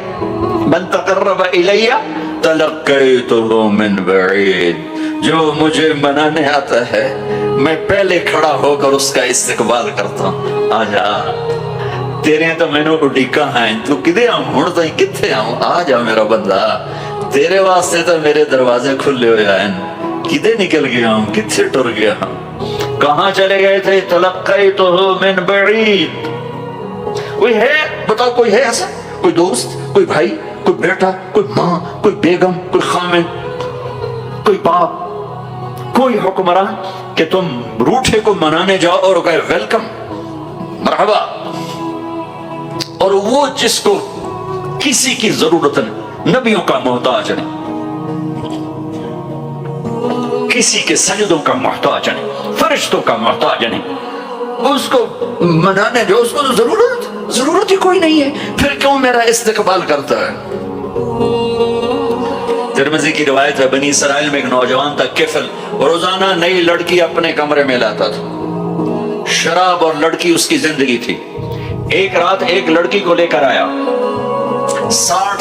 من تقرب الیہ تلقیتہ من بعید، جو مجھے منانے آتا ہے میں پہلے کھڑا ہو کر اس کا استقبال کرتا ہوں، آ جا تیرے تو میں نے اڈیکا ہیں، تو کدے آؤں ہوں تو کتھے آؤں، آ جا میرا بندہ، تیرے واسطے تو میرے دروازے کھلے ہوئے ہیں، کدے نکل گیا ہوں، کتھے ٹر گیا ہوں، کہاں چلے گئے تھے؟ تلقیتہ من بعید۔ کوئی ہے بتاؤ، کوئی ہے ایسا؟ کوئی دوست، کوئی بھائی، کوئی بیٹا، کوئی ماں، کوئی بیگم، کوئی خامن، کوئی باپ، کوئی حکمران کہ تم روٹھے کو منانے جاؤ اور کہے ویلکم، مرحبا، اور وہ جس کو کسی کی ضرورت نہیں، نبیوں کا محتاج نہیں، کسی کے سجدوں کا محتاج نہیں، فرشتوں کا محتاج نہیں، اس کو منانے جو اس کو تو ضرورت ہی کوئی نہیں ہے، پھر کیوں میرا استقبال کرتا ہے؟ ترمذی کی روایت ہے، بنی اسرائیل میں ایک نوجوان تھا کفل، روزانہ نئی لڑکی اپنے کمرے میں لاتا تھا، شراب اور لڑکی اس کی زندگی تھی۔ ایک رات ایک لڑکی کو لے کر آیا، 60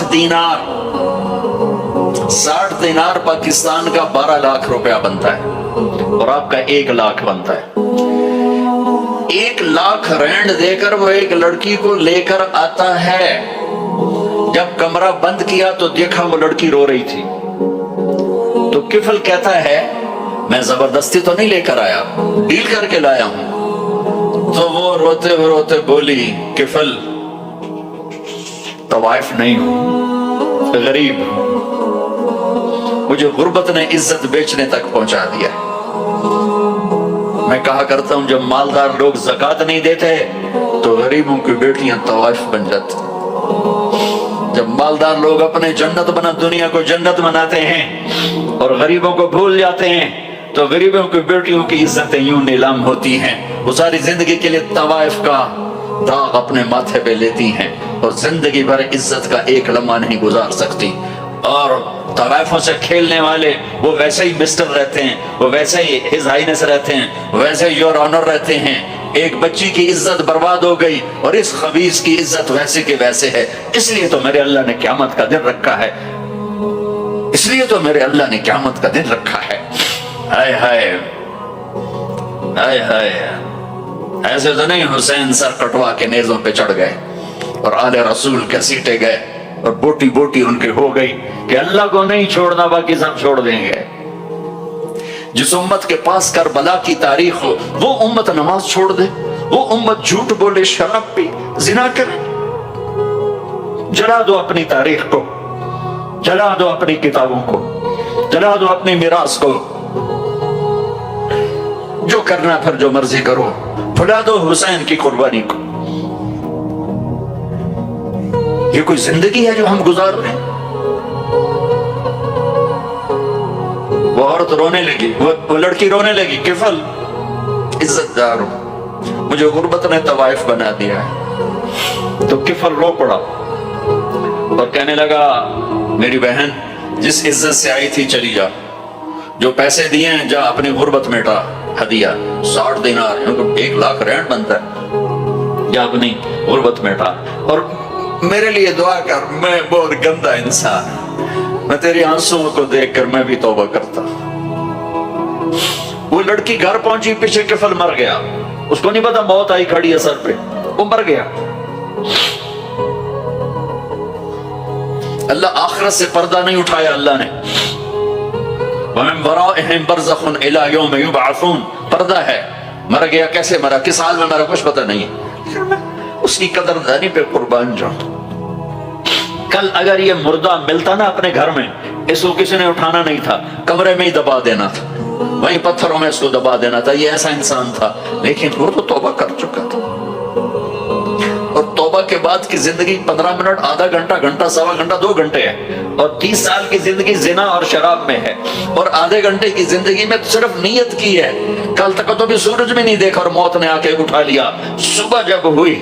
دینار پاکستان کا 12 لاکھ روپیہ بنتا ہے، اور آپ کا 1 لاکھ بنتا ہے۔ 1 لاکھ رینڈ دے کر وہ ایک لڑکی کو لے کر آتا ہے، جب کمرہ بند کیا تو دیکھا وہ لڑکی رو رہی تھی، تو کفل کہتا ہے میں زبردستی تو نہیں لے کر آیا، ڈیل کر کے لایا ہوں۔ تو وہ روتے روتے بولی کفل طوائف نہیں ہوں، غریب ہوں، مجھے غربت نے عزت بیچنے تک پہنچا دیا۔ میں کہا کرتا ہوں جب مالدار لوگ زکوٰۃ نہیں دیتے تو غریبوں کی بیٹیاں طوائف بن جاتی۔ جب مالدار لوگ اپنے دنیا کو جنت بناتے ہیں اور غریبوں کو بھول جاتے ہیں تو غریبوں کی بیٹیوں کی عزتیں یوں نیلام ہوتی ہیں۔ وہ ساری زندگی کے لیے طوائف کا داغ اپنے ماتھے پہ لیتی ہیں اور زندگی بھر عزت کا ایک لمحہ نہیں گزار سکتی۔ اور طوائفوں سے کھیلنے والے وہ ویسے ہی مسٹر رہتے ہیں، وہ ویسے ہی ہز ہائنس رہتے ہیں، ویسے ہی یور آنر رہتے ہیں۔ ایک بچی کی عزت برباد ہو گئی اور اس خبیث کی عزت ویسے کے ویسے ہے۔ اس لیے تو میرے اللہ نے قیامت کا دن رکھا ہے، اس لیے تو میرے اللہ نے قیامت کا دن رکھا ہے۔ ہائے ہائے ہائے ہائے، ایسے تو نہیں حسین سر کٹوا کے نیزوں پہ چڑھ گئے اور آل رسول کے سیٹے گئے اور بوٹی بوٹی ان کی ہو گئی کہ اللہ کو نہیں چھوڑنا باقی سب چھوڑ دیں گے۔ جس امت کے پاس کربلا کی تاریخ ہو وہ امت نماز چھوڑ دے، وہ امت جھوٹ بولے، شراب پی، زنا کرے۔ جلا دو اپنی تاریخ کو، جلا دو اپنی کتابوں کو، جلا دو اپنی میراث کو، جو کرنا پھر جو مرضی کرو، بھلا دو حسین کی قربانی کو۔ یہ کوئی زندگی ہے جو ہم گزار رہے ہیں؟ وہ عورت رونے لگی، وہ لڑکی رونے لگی، کفل عزت دار ہوں، مجھے غربت نے طوائف بنا دیا ہے۔ تو کفل رو پڑا اور کہنے لگا میری بہن جس عزت سے آئی تھی چلی جا، جو پیسے دیے ہیں جا اپنی غربت مٹا، ہدیہ 60 دینار 1,00,000 رینڈ بنتا ہے، جا اپنی غربت مٹا اور میرے لیے دعا کر، میں بہت گندا انسان، میں تیری آنسوؤں کو دیکھ کر میں بھی توبہ کرتا۔ وہ لڑکی گھر پہنچی، پیچھے کفل مر گیا، اس کو نہیں پتا موت آئی کھڑی ہے سر پہ، وہ مر گیا۔ اللہ آخرت سے پردہ نہیں اٹھایا اللہ نے۔ وَمِن وَرَائِهِمْ بَرْزَخٌ إِلَى يَوْمِ يُبْعَثُونَ، پردہ ہے، مر گیا، کیسے مرا، کس حال میں مرا، کچھ پتہ نہیں ہے، اس کی قدردانی پہ قربان جاؤں۔ کل اگر یہ مردہ ملتا نا اپنے گھر میں، اس کو کسی نے اٹھانا نہیں تھا، کمرے میں ہی دبا دینا تھا، وہیں پتھروں میں اس کو دبا دینا تھا، یہ ایسا انسان تھا، لیکن وہ تو توبہ کر چکا تھا۔ اور توبہ کے بعد کی زندگی 15 منٹ، آدھا گھنٹہ، گھنٹہ، سوا گھنٹہ، 2 گھنٹے ہے، اور 30 سال کی زندگی زنا اور شراب میں ہے، اور آدھے گھنٹے کی زندگی میں صرف نیت کی ہے۔ کل تک تو بھی سورج بھی نہیں دیکھا اور موت نے آ کے اٹھا لیا۔ صبح جب ہوئی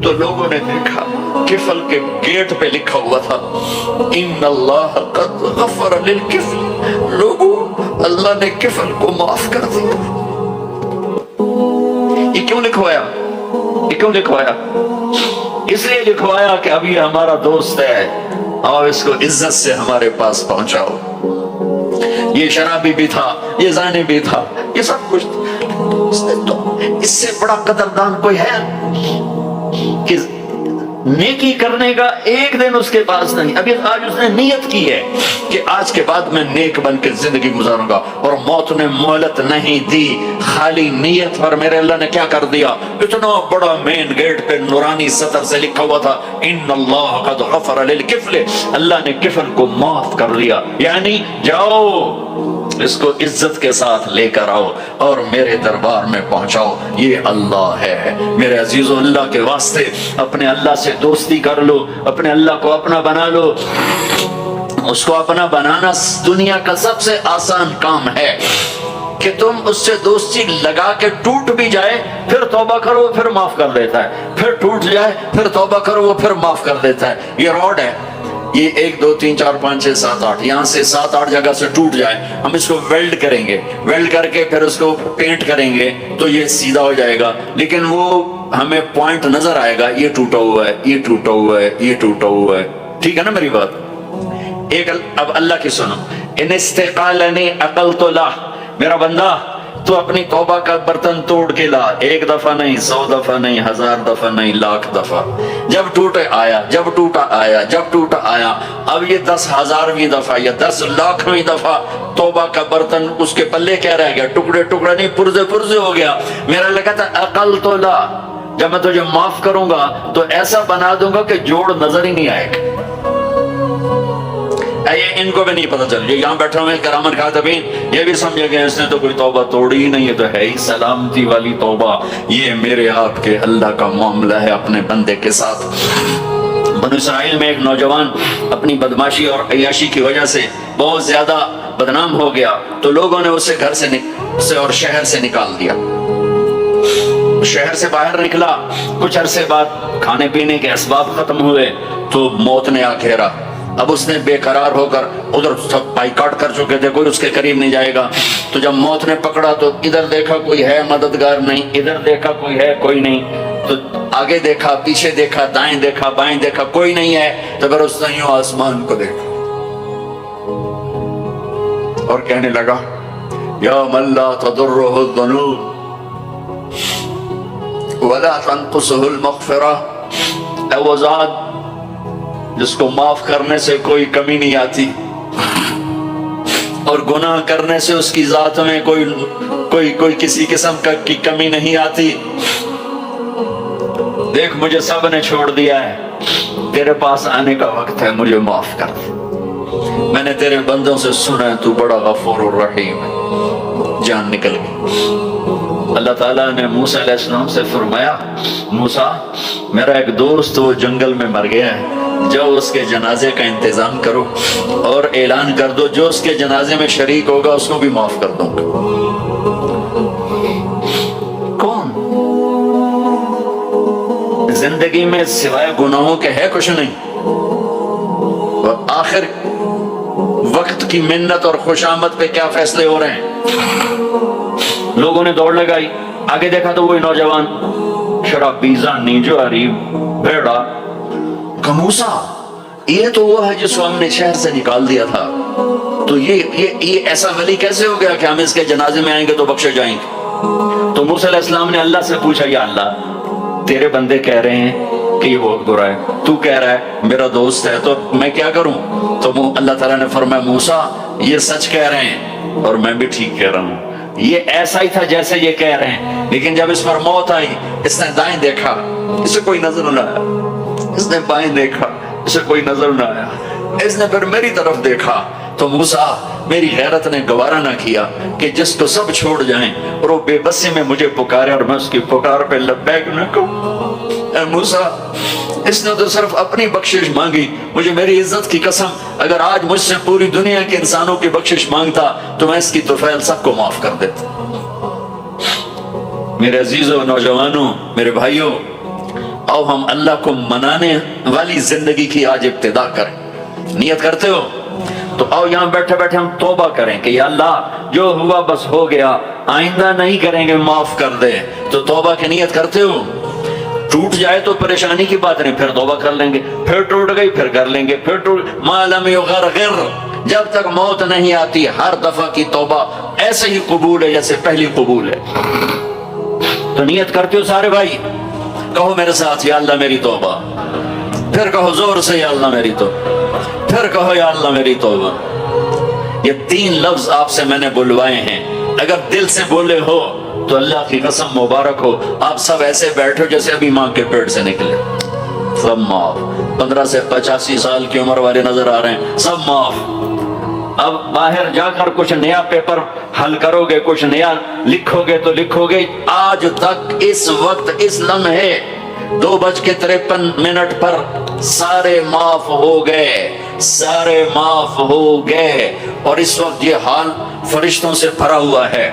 تو لوگوں نے دیکھا کفل کے گیٹ پہ لکھا ہوا تھا ان اللہ قد غفر للکفل، لوگوں اللہ نے کفل کو معاف کر دیا۔ یہ کیوں لکھوایا؟ یہ کیوں لکھوایا؟ اس لیے لکھوایا کہ اب یہ ہمارا دوست ہے اور اس کو عزت سے ہمارے پاس پہنچاؤ۔ یہ شرابی بھی تھا، یہ زانی بھی تھا، یہ سب کچھ تھا، اس سے بڑا قدردان کوئی ہے کہ نیکی کرنے کا ایک دن اس کے پاس نہیں۔ ابھی آج اس نے نیت کی ہے کہ آج کے بعد میں نیک بن کے زندگی گزاروں گا، اور موت نے مہلت نہیں دی، خالی نیت پر میرے اللہ نے کیا کر دیا، اتنا بڑا مین گیٹ پہ نورانی سطر سے لکھا ہوا تھا ان اللہ قد غفر للکفل، اللہ نے کفل کو معاف کر لیا، یعنی جاؤ اس کو عزت کے ساتھ لے کر آؤ اور میرے دربار میں پہنچاؤ، یہ اللہ ہے۔ میرے عزیزو، اللہ کے واسطے اپنے اللہ سے دوستی کر لو، اپنے اللہ کو اپنا بنا لو۔ اس کو اپنا بنانا دنیا کا سب سے آسان کام ہے کہ تم اس سے دوستی لگا کے ٹوٹ بھی جائے پھر توبہ کرو وہ پھر معاف کر دیتا ہے، پھر ٹوٹ جائے پھر توبہ کرو وہ پھر معاف کر دیتا ہے۔ یہ روڈ ہے، یہ 1 2 3 4 5 6 7 8 یہاں سے 7 8 جگہ سے ٹوٹ جائے، ہم اس کو ویلڈ کریں گے، ویلڈ کر کے پھر اس کو پینٹ کریں گے تو یہ سیدھا ہو جائے گا، لیکن وہ ہمیں پوائنٹ نظر آئے گا، یہ ٹوٹا ہوا ہے، یہ ٹوٹا ہوا ہے، یہ ٹوٹا ہوا ہے۔ ٹھیک ہے نا میری بات؟ ایک اب اللہ کی سنو، ان استقالنی عقلت لہ، میرا بندہ تو اپنی توبہ کا برتن توڑ کے لا، ایک دفعہ نہیں، 100 دفعہ نہیں، 1000 دفعہ نہیں، لاکھ دفعہ. جب ٹوٹے آیا، جب ٹوٹا آیا، جب ٹوٹا آیا. اب یہ 10,000ویں دفعہ یا 10 لاکھویں دفعہ توبہ کا برتن اس کے پلے کیا رہ گیا؟ ٹکڑے ٹکڑے نہیں، پرزے پرزے ہو گیا. میرا لگا تھا عقل تو لا، جب میں تجھے معاف کروں گا تو ایسا بنا دوں گا کہ جوڑ نظر ہی نہیں آئے گا. یہ ان کو بھی نہیں پتہ چل، یہ یہاں بیٹھے ہوئے کرامن کاتبین یہ بھی سمجھے گئے اس نے تو کوئی توبہ توڑی ہی نہیں ہے، تو ہے ہی سلامتی والی توبہ. یہ میرے آپ کے اللہ کا معاملہ ہے اپنے بندے کے ساتھ. بنو اسرائیل میں ایک نوجوان اپنی بدماشی اور عیاشی کی وجہ سے بہت زیادہ بدنام ہو گیا، تو لوگوں نے اسے گھر سے اور شہر سے نکال دیا. شہر سے باہر نکلا، کچھ عرصے بعد کھانے پینے کے اسباب ختم ہوئے تو موت نے آ گھیرا. اب اس نے بے قرار ہو کر، ادھر سب بائیکاٹ کر چکے تھے، کوئی اس کے قریب نہیں جائے گا. تو جب موت نے پکڑا تو ادھر دیکھا کوئی ہے مددگار نہیں، ادھر دیکھا کوئی ہے کوئی نہیں. تو آگے دیکھا، پیچھے دیکھا، دائیں دیکھا، بائیں دیکھا، کوئی نہیں ہے. تو پھر اس نے یوں آسمان کو دیکھا اور کہنے لگا یا من لا تضرہ الذنوب ولا تنقصہ المغفرہ، اے وہ ذات جس کو معاف کرنے سے کوئی کمی نہیں آتی اور گناہ کرنے سے اس کی ذات میں کوئی کسی قسم کی کمی نہیں آتی. دیکھ مجھے سب نے چھوڑ دیا ہے، تیرے پاس آنے کا وقت ہے، مجھے معاف کر دے. میں نے تیرے بندوں سے سنا ہے تو بڑا غفور الرحیم ہے. جان نکل گئی. اللہ تعالیٰ نے موسیٰ علیہ السلام سے فرمایا موسیٰ میرا ایک دوست وہ جنگل میں مر گیا ہے، جاؤ اس کے جنازے کا انتظام کرو اور اعلان کر دو جو اس کے جنازے میں شریک ہوگا اس کو بھی معاف کر دوں گا. کون زندگی میں سوائے گناہوں کے ہے کچھ نہیں، اور آخر وقت کی منت اور خوشامد پہ کیا فیصلے ہو رہے ہیں. لوگوں نے دوڑ لگائی، آگے دیکھا تو وہی نوجوان شرابی، زانی، جواری، بھیڑا. موسیٰ یہ تو وہ ہے جس کو ہم نے شہر سے نکال دیا تھا، تو یہ ایسا ولی کیسے ہو گیا کہ ہم اس کے جنازے میں آئیں گے تو بخشے جائیں گے. تو موسیٰ علیہ السلام نے اللہ سے پوچھا یا اللہ تیرے بندے کہہ رہے ہیں کہ یہ بہت برا ہے، تو کہہ رہا ہے میرا دوست ہے، تو میں کیا کروں. تو اللہ تعالیٰ نے فرمایا موسیٰ یہ سچ کہہ رہے ہیں اور میں بھی ٹھیک کہہ رہا ہوں. یہ ایسا ہی تھا جیسے یہ کہہ رہے ہیں، لیکن جب اس پر موت آئی اس نے دائیں دیکھا، اسے کوئی نظر نہ آیا. اس نے بائیں دیکھا، اسے کوئی نظر نہ آیا. اس نے پھر میری طرف دیکھا تو موسیٰ میری غیرت نے گوارا نہ کیا کہ جس کو سب چھوڑ جائیں اور وہ بے بسی میں مجھے پکارے اور میں اس کی پکار پہ لبیک نہ کہوں. اے موسیٰ اس نے تو صرف اپنی بخشش مانگی، مجھے میری عزت کی قسم اگر آج مجھ سے پوری دنیا کے انسانوں کی بخشش مانگتا تو میں اس کی طفیل سب کو معاف کر دیتا. میرے عزیزوں، نوجوانوں، میرے بھائیوں، آؤ ہم اللہ کو منانے والی زندگی کی آج ابتدا کریں. نیت کرتے ہو تو آؤ یہاں بیٹھے بیٹھے ہم توبہ کریں کہ یا اللہ جو ہوا بس ہو گیا، آئندہ نہیں کریں گے، معاف کر دے. تو توبہ کی نیت کرتے ہو. ٹوٹ جائے تو پریشانی کی بات نہیں، پھر توبہ کر لیں گے. پھر ٹوٹ گئی پھر کر لیں گے. پھر ٹوٹ ما لم یغرغر، جب تک موت نہیں آتی ہر دفعہ کی توبہ ایسے ہی قبول ہے جیسے پہلی قبول ہے. تو نیت کرتے ہو سارے بھائی، کہو میرے ساتھ یا اللہ میری توبہ. پھر کہو زور سے یا اللہ میری توبہ. پھر کہو یا اللہ میری توبہ. یہ 3 لفظ آپ سے میں نے بلوائے ہیں، اگر دل سے بولے ہو تو اللہ کی قسم مبارک ہو آپ سب ایسے بیٹھو جیسے ابھی ماں کے پیٹ سے نکلے. سب معاف. 15 سے 85 سال کی عمر والے نظر آ رہے ہیں، سب معاف. اب باہر جا کر کچھ نیا پیپر حل کرو گے، کچھ نیا لکھو گے تو لکھو گے. آج تک اس وقت اس لمحے 2:53 پر سارے معاف ہو گئے، سارے معاف ہو گئے. اور اس وقت یہ حال فرشتوں سے بھرا ہوا ہے،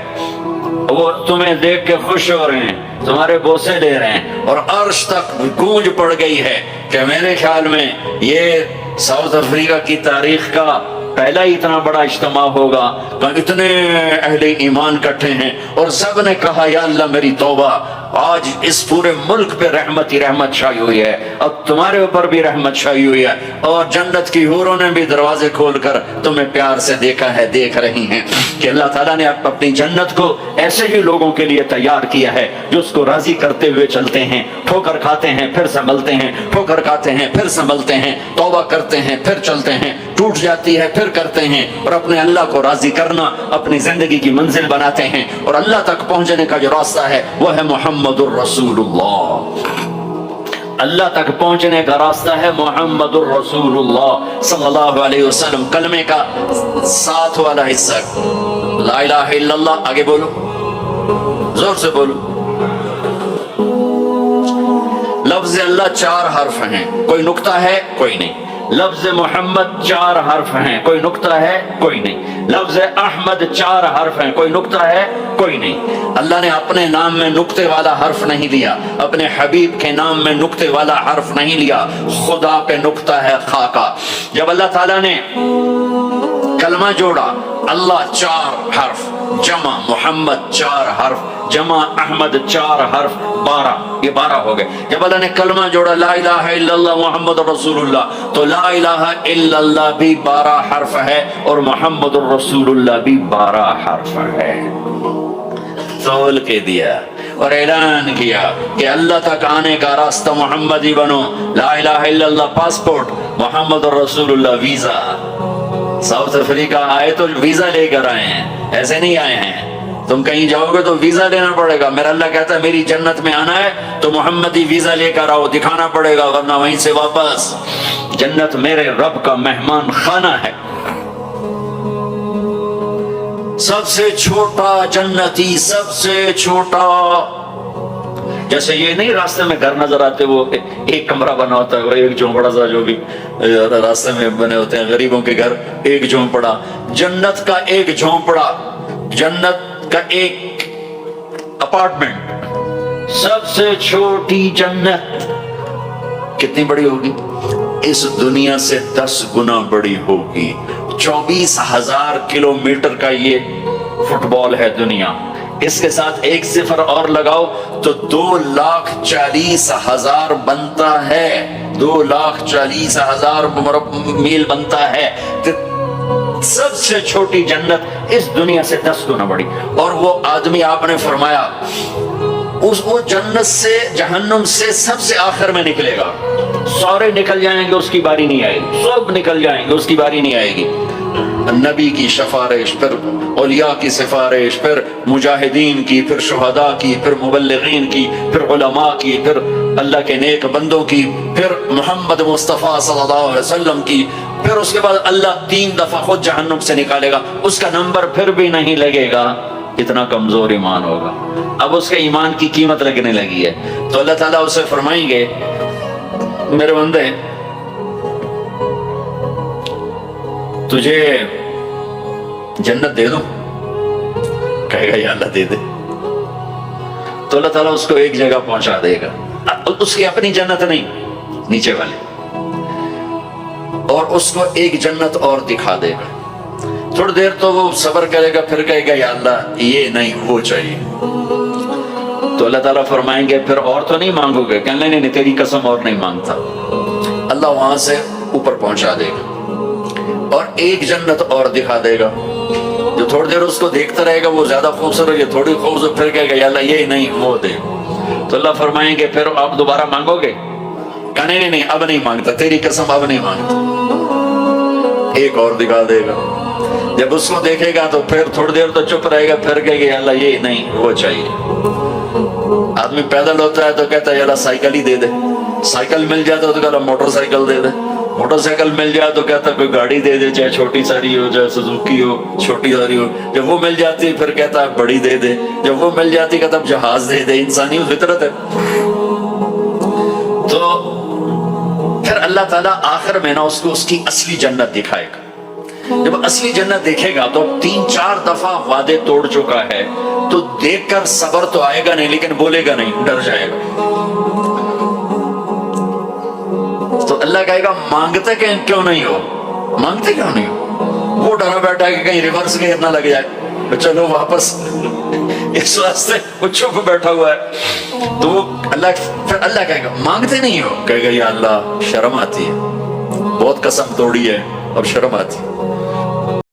وہ تمہیں دیکھ کے خوش ہو رہے ہیں، تمہارے بوسے لے رہے ہیں، اور عرش تک گونج پڑ گئی ہے کہ میرے خیال میں یہ ساؤتھ افریقہ کی تاریخ کا پہلا ہی اتنا بڑا اجتماع ہوگا کہ اتنے اہل ایمان کٹھے ہیں اور سب نے کہا یا اللہ میری توبہ. آج اس پورے ملک پہ رحمت ہی رحمت چھائی ہوئی ہے، اب تمہارے اوپر بھی رحمت چھائی ہوئی ہے، اور جنت کی حوروں نے بھی دروازے کھول کر تمہیں پیار سے دیکھا ہے، دیکھ رہی ہیں کہ اللہ تعالیٰ نے اپنی جنت کو ایسے ہی لوگوں کے لیے تیار کیا ہے جو اس کو راضی کرتے ہوئے چلتے ہیں، ٹھوکر کھاتے ہیں پھر سنبھلتے ہیں، ٹھوکر کھاتے ہیں پھر سنبھلتے ہیں، توبہ کرتے ہیں پھر چلتے ہیں، ٹوٹ جاتی ہے پھر کرتے ہیں، اور اپنے اللہ کو راضی کرنا اپنی زندگی کی منزل بناتے ہیں، اور اللہ تک پہنچنے کا جو راستہ ہے وہ ہے محمد الرسول اللہ۔ اللہ تک پہنچنے کا راستہ ہے محمد الرسول اللہ صلی اللہ علیہ وسلم۔ کلمے کا ساتھ والا حصہ لا الہ الا اللہ، آگے بولو، زور سے بولو۔ لفظ اللہ 4 حرف ہیں، کوئی نقطہ ہے کوئی نہیں۔ لفظ محمد 4 حرف ہیں، کوئی نقطہ ہے کوئی نہیں۔ لفظ احمد 4 حرف ہیں، کوئی نقطہ ہے کوئی نہیں۔ اللہ نے اپنے نام میں نقطے والا حرف نہیں لیا، اپنے حبیب کے نام میں نقطے والا حرف نہیں لیا، خدا پہ نقطہ ہے خا کا۔ جب اللہ تعالیٰ نے کلمہ جوڑا، اللہ 4 حرف جمع محمد 4 حرف جمع احمد 4 حرف 12، یہ 12 ہو گئے۔ جب اللہ نے کلمہ جوڑا لا الہ الا اللہ محمد رسول اللہ، تو لا الہ الا اللہ بھی 12 حرف ہے اور محمد الرسول اللہ بھی 12 حرف ہے۔ تول کے دیا اور اعلان کیا کہ اللہ تک آنے کا راستہ محمدی بنو، لا الہ الا اللہ پاسپورٹ، محمد الرسول اللہ ویزا۔ ساؤتھ افریقہ آئے تو ویزا لے کر آئے ہیں، ایسے نہیں آئے ہیں۔ تم کہیں جاؤ گے تو ویزا لینا پڑے گا۔ میرا اللہ کہتا ہے میری جنت میں آنا ہے تو محمدی ویزا لے کر آؤ، دکھانا پڑے گا، ورنہ وہیں سے واپس۔ جنت میرے رب کا مہمان خانہ ہے۔ سب سے چھوٹا جنتی، سب سے چھوٹا، جیسے یہ نہیں راستے میں گھر نظر آتے، وہ ایک کمرہ بنا ہوتا ہے، ایک جھونپڑا سا، جو بھی راستے میں بنے ہوتے ہیں غریبوں کے گھر، ایک جھونپڑا۔ جنت کا ایک جھونپڑا، جنت کا ایک اپارٹمنٹ، سب سے چھوٹی جنت کتنی بڑی ہوگی؟ اس دنیا سے 10 گنا بڑی ہوگی۔ 24,000 کلومیٹر کا یہ فٹ بال ہے دنیا، اس کے ساتھ ایک صفر اور لگاؤ تو 2,40,000 بنتا ہے، 2,40,000 میل بنتا ہے۔ سب سے چھوٹی جنت اس دنیا سے 10 گنا بڑی، اور وہ آدمی آپ نے فرمایا وہ جنت سے جہنم سے سب سے آخر میں نکلے گا۔ سارے نکل جائیں گے، اس کی باری نہیں آئے گی، سب نکل جائیں گے، اس کی باری نہیں آئے گی۔ نبی کی سفارش، پھر اولیاء کی سفارش، پھر مجاہدین کی، پھر شہداء کی، پھر مبلغین کی، پھر علماء کی، پھر اللہ کے نیک بندوں کی، پھر محمد مصطفیٰ صلی اللہ علیہ وسلم کی، پھر اس کے بعد اللہ 3 دفعہ خود جہنم سے نکالے گا، اس کا نمبر پھر بھی نہیں لگے گا، اتنا کمزور ایمان ہوگا۔ اب اس کے ایمان کی قیمت لگنے لگی ہے، تو اللہ تعالیٰ اسے فرمائیں گے میرے بندے تجھے جنت دے دوں؟ کہے گا یا اللہ دے دے۔ تو اللہ تعالیٰ اس کو ایک جگہ پہنچا دے گا، اس کی اپنی جنت نہیں، نیچے والے، اور اس کو ایک جنت اور دکھا دے گا۔ تھوڑی دیر تو وہ صبر کرے گا، پھر کہے گا یا اللہ یہ نہیں وہ چاہیے۔ تو اللہ تعالیٰ فرمائیں گے پھر اور تو نہیں مانگو گے؟ کہ نہیں نہیں تیری قسم اور نہیں مانگتا۔ اللہ وہاں سے اوپر پہنچا دے گا اور ایک جنت اور دکھا دے گا، جو تھوڑی دیر اس کو دیکھتا رہے گا، وہ زیادہ خوبصورت ہے، تھوڑی خوبصورت، پھر کہے گا یا اللہ یہ نہیں وہ دے۔ تو اللہ فرمائیں گے پھر آپ دوبارہ مانگو گے؟ کہ نہیں نہیں اب نہیں مانگتا، تیری قسم اب نہیں مانگتا۔ ایک اور دکھا دے گا، جب اس کو دیکھے گا تو پھر تھوڑی دیر تو چپ رہے گا، پھر کہے گا یا اللہ یہ نہیں وہ چاہیے۔ آدمی پیدل ہوتا ہے تو کہتا ہے یا اللہ سائیکل ہی دے دے، سائیکل مل جاتا ہے تو کہتا موٹر سائیکل دے دے، موٹر سائیکل مل جائے تو کہتا کوئی گاڑی دے دے، چاہے چھوٹی ساری ہو، چاہے سوزوکی ہو، چھوٹی ساری ہو۔ جب وہ مل جاتی ہے پھر کہتا ہے بڑی دے دے، جب وہ مل جاتی کہتا جہاز دے دے۔ انسانی فطرت ہے۔ تو پھر اللہ تعالیٰ آخر میں نا اس کو اس کی اصلی جنت دکھائے گا۔ جب اصلی جنت دیکھے گا تو 3-4 دفعہ وعدے توڑ چکا ہے، تو دیکھ کر صبر تو آئے گا نہیں، لیکن بولے گا نہیں، ڈر جائے گا۔ تو اللہ کہے گا مانگتے کیوں نہیں ہو؟ مانگتے کیوں نہیں ہو؟ وہ ڈرا بیٹھا ہے کہ کہیں ریورس گیئر نہ لگ جائے، چلو واپس. اس واسطے وہ چپ بیٹھا ہوا ہے. تو وہ پھر اللہ کہے گا مانگتے نہیں ہو؟ کہے گا یا اللہ شرم آتی ہے، بہت قسم توڑی ہے اب شرم آتی ہے.